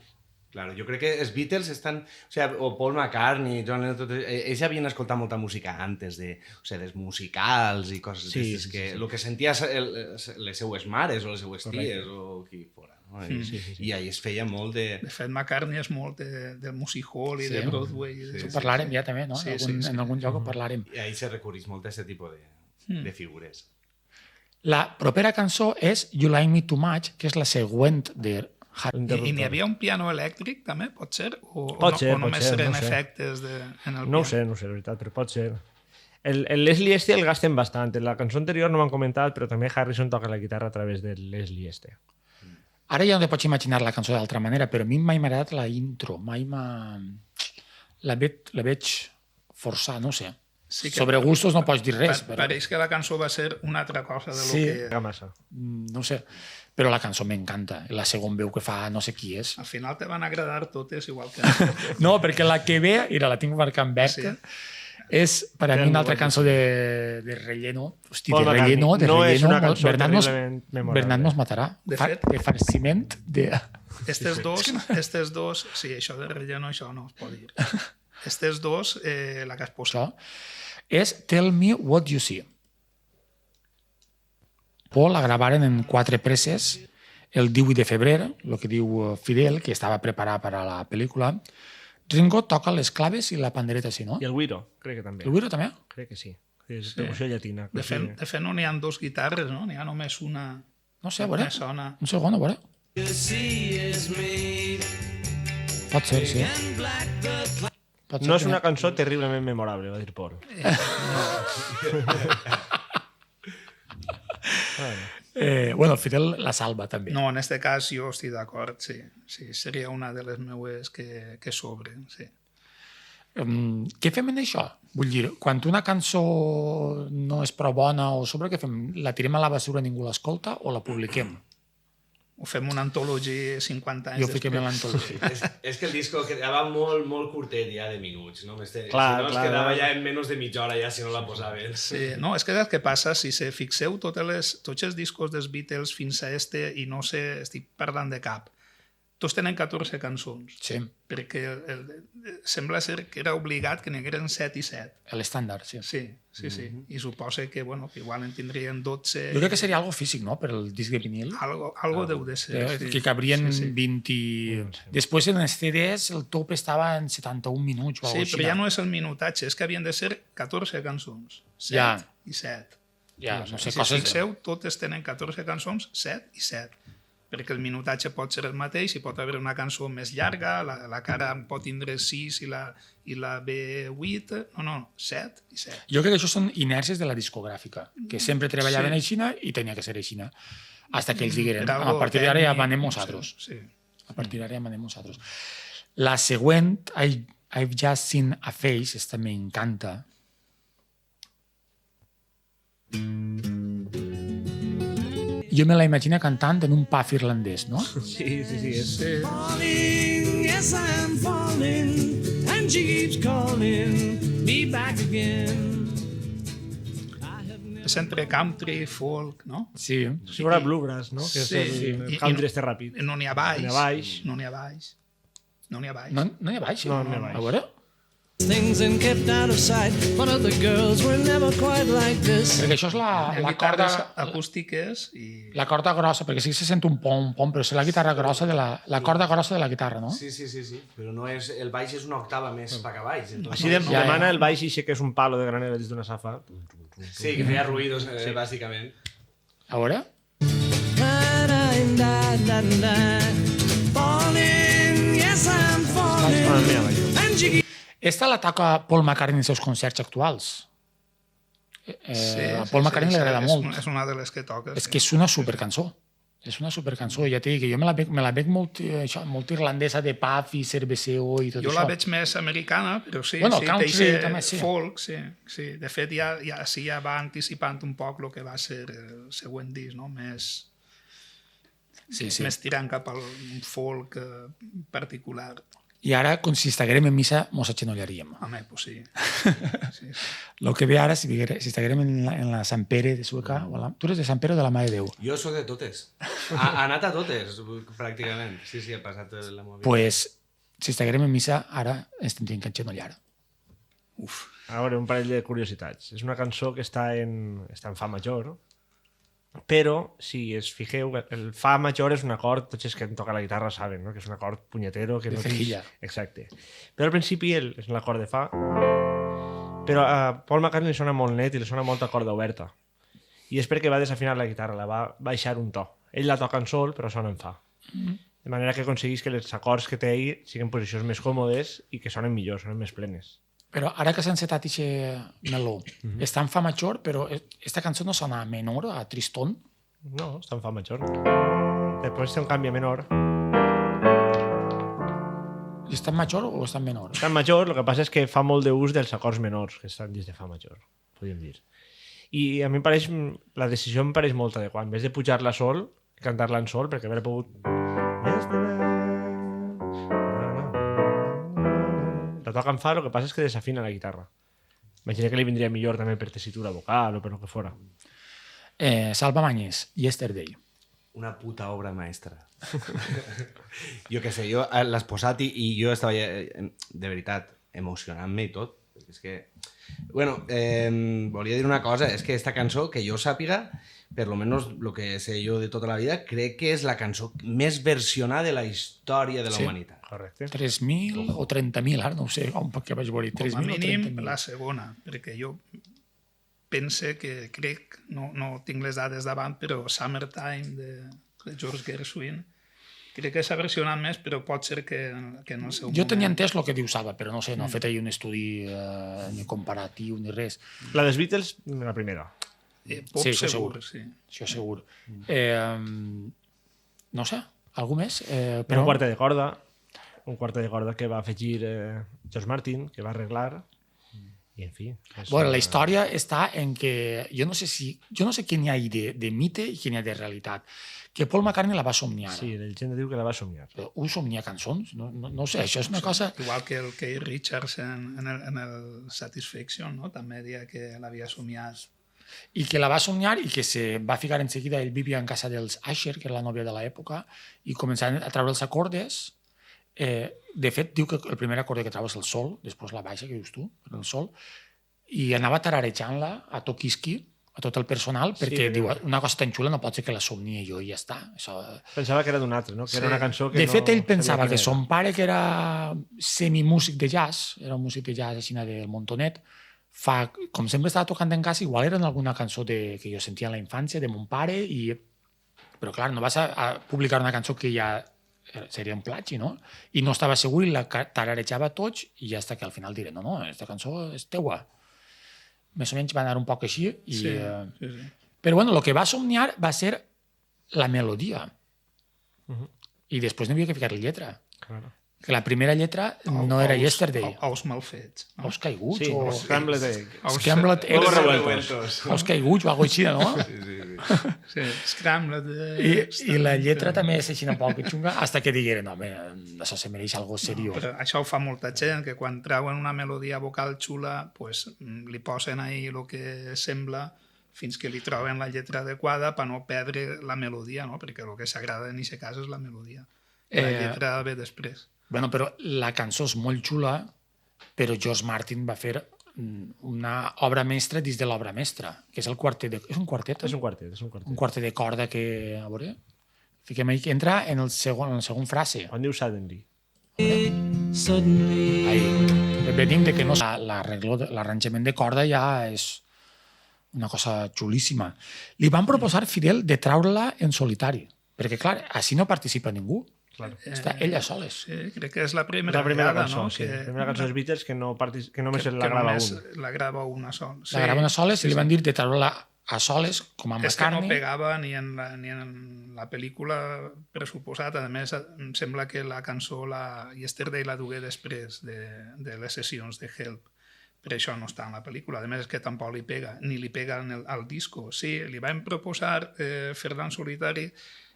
Claro, jo crec que els Beatles estan... O sea, o Paul McCartney, John Lennon, ells havien escoltat molta música antes de... O sea, dels musicals i coses Sí, d'aquestes, sí, que sí. el que senties les seues mares o les seues ties o qui fora. No? I ahí es feia molt de... De fet, McCartney és molt de music hall i Sí. de Broadway. I de... Ho parlarem ja també, no? Sí, En algun lloc ho parlarem. I ahí se recurreix molt a aquest tipus de figures. La propera cançó és You Like Me Too Much, que és la següent de I n'hi havia un piano elèctric, també, pot ser? O només ser, eren no sé. efectes en el No ho piano? sé, la veritat, però pot ser. El Leslie este el gasten bastant. En la cançó anterior no m'han comentat, però també Harrison toca la guitarra a través del Leslie este. Ara ja no te pots imaginar la cançó d'altra manera, però a mi mai m'ha agradat la intro, mai m'ha... La veig forçar, no sé. Sí que- Sobre gustos no pots dir res, però... Pareix que la cançó va ser una altra cosa de lo Sí. que... Pega massa. No sé, però la cançó m'encanta. La segon veu que fa no sé qui és. Al final te van agradar totes igual que... No, perquè la que ve, mira, la tinc marcada en verd, és per a mi una altra cançó de relleno. Hosti, Paul de relleno, McCartney. No és una cançó Bernat terriblement memorable. Bernat nos matarà. De fet- de farciment de... Estes dos... Sí, això de relleno, això no es pot dir. Estes dos, la que has posat. Això és Tell Me What You See. Paul la gravaren en 4 presses el 18 de febrer, el que diu Fidel, que estava preparat per a la pel·lícula. Ringo toca les claves i la pandereta, sí, no? I el Wiro, crec que també. El Wiro també? Crec que sí. És percussió llatina. De fet, no n'hi ha dos guitarres, no? N'hi ha només una... No sé, a veure. Que sona... Un segon, a veure. Pot ser, sí. Pot ser No és que una cançó terriblement memorable, va dir Paul. Bueno, Fidel la salva, també. No, en este cas jo estic d'acord, sí. Sí, seria una de les meues que sobren, sí. Què fem en això? Vull dir, quan una cançó no és prou bona o sobre, què fem? La tirem a la basura, ningú l'escolta, o la publiquem? Ho fem una antologia 50 anys I ho fiquem en l'antologia. És que el disco quedava molt curtet ja de minuts, no? Si Clar, no, es clar. quedava ja en menys de mitja hora ja si no la posaves. Sí, no, és que el que passa, si se fixeu tots els discos dels Beatles fins a este, i no sé, estic parlant de cap, tots tenen 14 cançons, Sí, perquè sembla ser que era obligat que n'hi hagueren 7 i 7. l'estàndard, sí. Sí. I suposa que, bueno, que igual en tindrien 12... Jo crec que seria algo físic, no?, per el disc de vinil. Algo deu de ser. sí. Que cabrien Sí, sí. 20... Després en els CDs el top estava en 71 minuts o Sí, alguna cosa però ja així. no és el minutatge, és que havien de ser 14 cançons. 7 Ja. i 7. Ja, no sé, Si coses... fixeu, totes tenen 14 cançons, 7 i 7. Perquè el minutatge pot ser el mateix, hi pot haver una cançó més llarga, la cara pot tindre 6 i la B 8, no, 7 i 7. Jo crec que això són inèrcies de la discogràfica, que sempre treballaven Sí. aixina i tenia que ser aixina. hasta que ells digueren, Era a algo partir d'ara ja tècnic, manem no nosaltres. sé, sí. A partir d'ara ja manem nosaltres. La següent, I've Just Seen a Face, esta me encanta. Jo me la imagino cantant en un pub irlandès, no? Sí, és... Falling, yes, I'm falling, and she keeps calling me back again. És entre country, folk, no? Sí. Si veurà bluegrass, no? Que és el country este ràpid. No n'hi ha baix. N'hi ha baix. No n'hi ha baix. No n'hi ha baix. No hi ha baix? No hi ha baix. A veure? Things and kept out of sight, but other girls were never quite like this. Perquè això és Hi ha la corda... guitarres acústiques i... La corda grossa, perquè sí que se sent un pom, però és la guitarra grossa de la corda grossa de la guitarra, no? Sí. Però no és, el baix és una octava més per a baix. Així demana el baix i que és un palo de granera des d'una safa. Sí, que feia ruïdos, bàsicament. A veure? Falling, yes, I'm falling, and she keeps... Esta la toca Paul McCartney en els seus concerts actuals. A Paul McCartney li agrada molt. És una de les que toques. És que és una supercançó. És una supercançó. Ja t'he dit que jo me la veig molt irlandesa de pub i cerveseo i tot Jo això. la veig més americana, però sí, Bueno, sí, country té també, sí. folk, sí. De fet, ja va anticipant un poc el que va ser el següent disc, no? Més tirant cap al folk particular. I ara, com si estiguérem en missa, mos agenollaríem. Home, pues sí. El que ve ara, si estiguérem en la Sant Pere de Sueca, tu eres de Sant Pere o de la Mare de Déu? Jo sóc de totes. Ha anat a totes, pràcticament. Sí, he passat la meva vida. Pues, si estiguérem en missa, ara ens tindríem que agenollar. A veure, un parell de curiositats. És una cançó que està en fa major, però, si es fijeu, el fa major és un acord, tots els que toquen la guitarra saben, no? Que és un acord punyetero. Que De no cejilla. Exacte. Però al principi és l'acord de fa, però a Paul McCartney li sona molt net i li sona molta corda oberta. I és perquè va desafinar la guitarra, la va baixar un to. Ell la toca en sol, però sona en fa. De manera que aconseguís que els acords que té ell siguin posicions més còmodes i que sonen millor, sonen més plenes. Però ara que s'ha encetat aquest meló, està en fa major, però esta cançó no sona a menor, a tristón? No, està en fa major. Després té un canvi a menor. I està en major o està en menor? Està en major, el que passa és que fa molt d'ús dels acords menors, que estan dins de fa major, podríem dir. I a mi em pareix, la decisió em pareix molt adequada. En vez de pujar-la sol, cantar-la en sol, perquè haver pogut... La toca en fa, el que passa és que desafina la guitarra. Imagina que li vindria millor també per tessitura vocal o per el que fora. Salva Mañés, Yesterday. Una puta obra maestra. Jo què sé, jo l'has posat i jo estava, de veritat, emocionant-me i tot. Perquè és que... Bueno, volia dir una cosa, és que esta cançó, que jo sàpiga, per lo menos lo que sé jo de tota la vida, crec que és la cançó més versionada de la història de la humanitat. Correcte. 3.000 o 30.000, ara no ho sé, perquè vaig veure. Com a 3.000 o mínim 30.000. la segona, perquè jo pense que crec, no tinc les dades davant, però Summertime de George Gershwin, crec que s'ha versionat més, però pot ser que en el seu Jo tenia moment... entès el que diu Saba, però no sé, no he fet ahir un estudi ni comparatiu ni res. La dels Beatles, la primera. Pop Sí, això segur, segur. sí. Això segur. No sé, algú més? Però un quart de corda que va afegir George Martin, que va arreglar, i en fi... Bueno, la història està en que jo no sé què n'hi ha de mite i què n'hi ha de realitat. Que Paul McCartney la va somniar. Sí, la gent diu que la va somiar. Però ho somnia cançons? No sé, això és una cosa... Igual que el Keith Richards en el Satisfaction, no? També deia que l'havia somiat. I que la va somniar i que se va ficar en seguida, ell vivia en casa dels Asher, que era la nòvia de l'època, i començaven a treure els acordes. De fet, diu que el primer acorde que treu és el sol, després la baixa, que dius tu, el sol, i anava tararejant-la a toquisqui, a tot el personal, perquè diu, una cosa tan xula no pot ser que la somnie jo i ja està. Això... Pensava que era d'un altre, no? Que era una cançó que de fet, ell no pensava sabia que son pare, que era semimúsic de jazz, era un músic de jazz així del Montonet, com sempre estava tocant en casa, igual era en alguna cançó que jo sentia en la infància, de mon pare, però clar, no vas a publicar una cançó que ja seria un plagi, no? I no estava segur i la tararejava tots i ja està que al final diré, no, aquesta cançó és teua. Més o menys va anar un poc així. Sí. Però bueno, el que va somniar va ser la melodia. I després no havia que ficar-li lletra. Claro. Que la primera lletra no era Yesterday. Ous mal fets. No? Ous caiguts. Sí, o... Scrambled Egg. Scrambled eggs. Huevos revueltos. Ous caiguts o alguna cosa així, no? Sí, Scrambled. I la lletra també és així un poc xunga, hasta que digueren, home, això se mereix algo seriós. Però això ho fa molta gent, que quan treuen una melodia vocal xula, pues, li posen ahí el que sembla fins que li troben la lletra adequada per no perdre la melodia, no? Perquè el que s'agrada en aquest cas és la melodia. La lletra ve després. Bueno, però la cançó és molt xula, però George Martin va fer una obra mestra dins de l'obra mestra, que és el quartet. És un quartet? És un quartet, és un quartet. Un quartet de corda que, a veure, fiquem ahí, que entra en el segon frase. On diu Suddenly? Suddenly. Ahí. Venim de que no l'arranjament de corda ja és una cosa xulíssima. Li van proposar, Fidel, de treure-la en solitari, perquè, clar, així no participa ningú. Claro. Està ella soles. Sí, crec que és la primera vegada, cançó, no? Sí, la primera cançó dels Beatles que només la grava només un. la grava una sol. Sí. La graven a soles i li van dir de treure-la a soles, com a És que no McCartney. pegava ni en la pel·lícula pressuposada. A més, em sembla que la cançó, la Yesterday, la dugué després de les sessions de Help. Per això no està en la pel·lícula. A més, és que tampoc li pega, ni li pega al disco. Sí, li vam proposar fer-la en solitari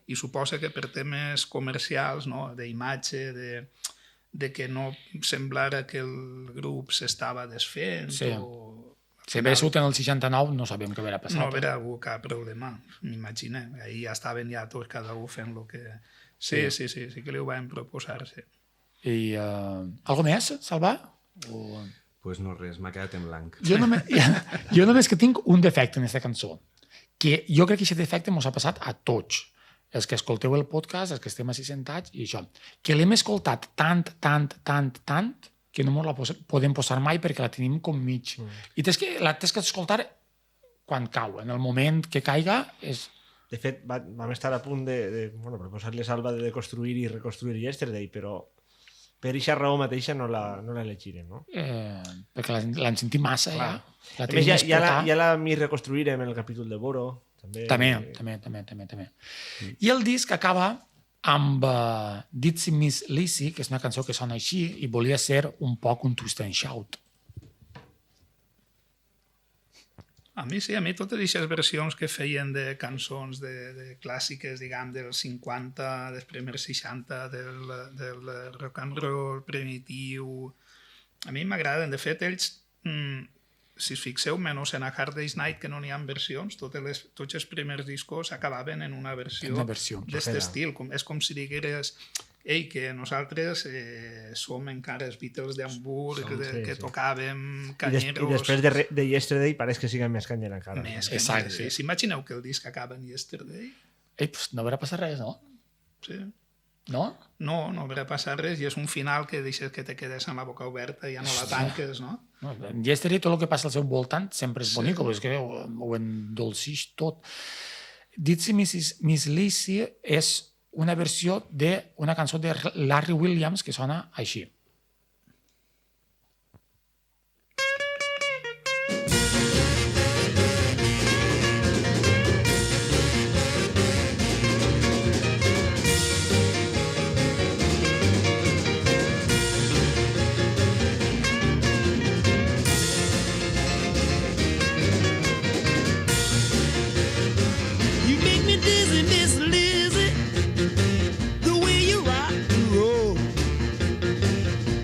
i suposa que per temes comercials, no? D'imatge, de que no semblara que el grup s'estava desfent Sí. o... Si hagués sigut en el 69 no sabíem què hauria passat. No haurà hagut cap problema, m'imagino. Ahir ja estaven ja tots, cada un fent el que... Sí que li ho vam proposar, sí. I algo més, Salva? O... Pues no res, m'ha quedat en blanc. Jo només que tinc un defecte en aquesta cançó, que jo crec que aquest defecte mos ha passat a tots, els que escolteu el podcast, els que estem així sentats i això, que l'hem escoltat tant, que no ens la podem posar mai perquè la tenim com mig. I la tens que escoltar quan cau. En el moment que caiga és... De fet, vam estar a punt de proposar-li a Salva de construir i reconstruir Yesterday, però per aquesta raó mateixa no la elegirem, no? Perquè l'han sentit massa, ja. La A més, tenim ja la mi reconstruirem en el capítol de Boro. També. I el disc acaba amb Ditsy Miss Lizzy, que és una cançó que sona així i volia ser un poc un twist and shout. A mi sí, a mi totes aquestes versions que feien de cançons de clàssiques, diguem, dels 50, dels primers 60, del rock and roll primitiu, a mi m'agraden. De fet, ells, si us fixeu, menys en A Hard Day's Night, que no n'hi ha versions, tots els primers discos acabaven en una versió d'aquest estil. És com si digueres que nosaltres som encara els Beatles d'Hamburg, que tocàvem canyeros... I després de Yesterday pareix que siguen més canyera encara. Exacte. Sí. S'imagineu que el disc acaba en Yesterday? No haurà passat res, no? Sí. No? No haurà passat res i és un final que deixes que te quedes amb la boca oberta i ja no la tanques, no? En Yesterday tot el que passa al seu voltant sempre és bonic, és que ho endolcix tot. Ditsy Miss Lizzy és una versió d'una cançó de Larry Williams que sona així. You make me dizzy, Miss Lizzy, the way you rock and roll.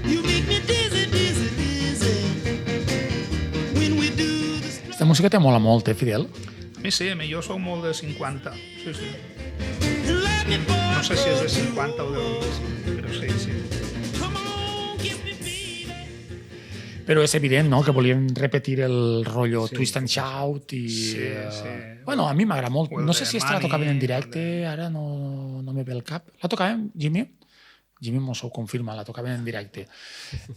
You make me dizzy, dizzy, dizzy when we do this. Aquesta música te mola molt, Fidel? A mi sí, jo sóc molt de 50. Sí. Let me No sé si és de 50 o de 25, però sí. come on, kiss me, baby. Però és evident, no?, que volien repetir el rotllo twist and shout i... Sí. Bueno, a mi m'agrada molt. O el No sé de si esta la Money, tocaven en el directe, ara no me ve el cap. La tocaven, Jimmy? Jimmy mos ho confirma, la tocaven en directe.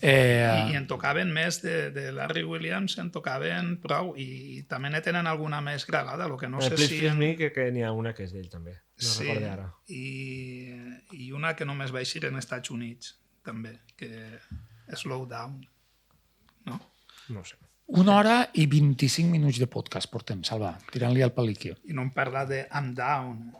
I en tocaven més de Larry Williams, en tocaven prou, i també ne tenen alguna més gravada, el que no sé Please si... Please Me, que n'hi ha una que és d'ell també. No Sí, recordo ara. i una que només va eixir en Estats Units, també, que és Slow Down. No? No ho sé. 1 hora i 25 minuts de podcast portem, Salva, tirant-li al paliqui. I no em parla de I'm Down.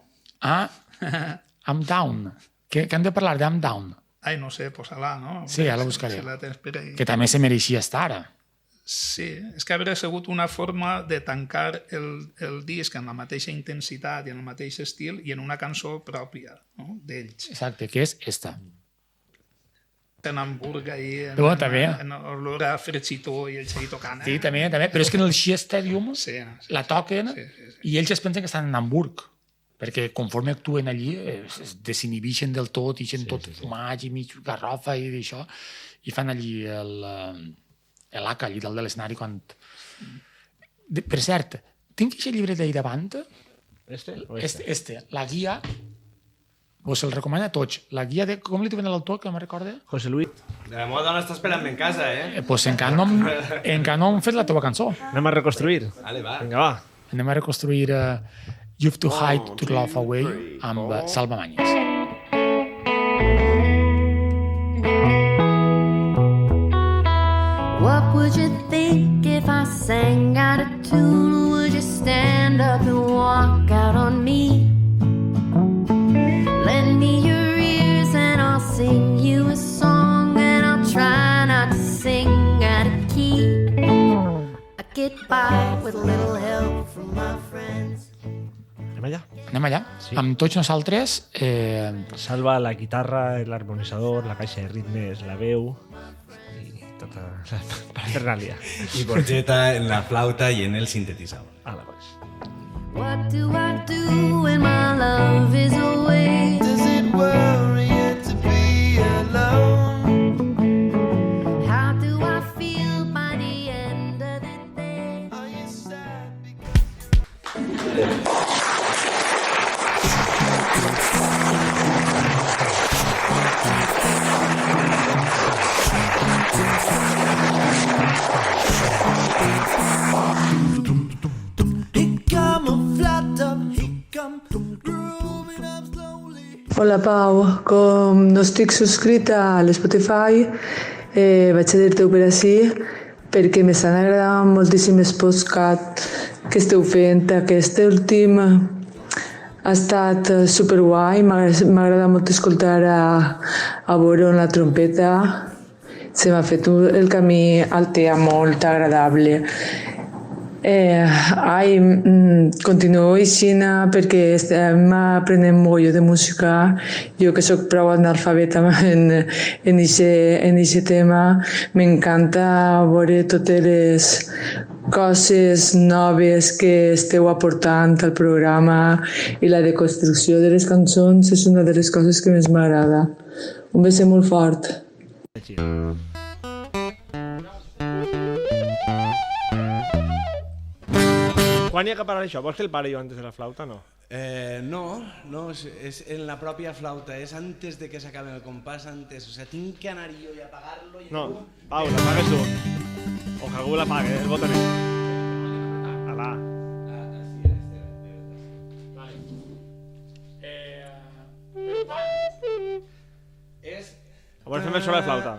I'm Down. Que hem de parlar d'Am Down. Ai, no sé, posa-la, no? Sí, ja la buscaré. Si la tens per ahí. Que també se mereixia estar. Sí, és que hauria sigut una forma de tancar el disc en la mateixa intensitat i en el mateix estil i en una cançó pròpia, no? D'ells. Exacte, que és esta. En Hamburg, ahí, Però també. en olor a fregitó i ells ahí tocant. Sí, també. Però és que en el Shea Stadium Sí. la toquen i ells es pensen que estan en Hamburg, perquè conforme actuen allí es desinhibixen del tot, ixen tot fumats i mig garrofa i això, i fan allí l'ACA allí dalt de l'escenari quan... Per cert, tinc aquest llibre d'ahir davant, la guia, us el recomano a tots, la guia de... Com li diuen a l'autor, que no me'n recorde? José Luis. La meva dona està esperant-me en casa, Pues encara no hem fet la teva cançó. Anem a reconstruir. Vale, va. Vinga, va. Anem a reconstruir You've to Hide to Love Away amb Salva Manyes. What would you think if I sang out of tune? Would you stand up and walk out on me? Lend me your ears and I'll sing you a song, and I'll try not to sing out of key. I get by with a little help from my friends. Anem allà. Anem allà. Sí. Amb tots nosaltres... Salva la guitarra, l'harmonitzador, la caixa de ritmes, la veu i tota la parafernàlia. I Borgetta en la flauta i en el sintetitzador. Ala, pues. What do I do when my love is away? Does it worry you to be alone? How do I feel by the end of the day? Are you sad Hola Pau, com no estic subscrita a l'Spotify, vaig a dir-te-ho per ací perquè m'estan agradant moltíssim els podcasts que esteu fent. Aquest últim ha estat superguai, m'ha agradat molt escoltar a Boron la trompeta. Se m'ha fet el camí al tea molt agradable. Continuo així perquè estem aprenent molt de música. Jo que soc prou analfabeta en aquest tema, m'encanta veure totes les coses noves que esteu aportant al programa, i la deconstrucció de les cançons és una de les coses que més m'agrada. Un beset molt fort. Quan hi ha que parar això? Vols que el pare jo antes de la flauta, no? No, és en la pròpia flauta, és antes de que s'acabe el compàs, antes, o sea, tinc que anar jo i apagar-lo i... No, Pau, l'apagues tu. O que algú l'apague, el botonet. Alà. Vols fer més sobre la flauta?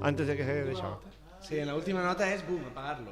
Antes de que se això. Sí, en la última nota és, bum, apagar-lo.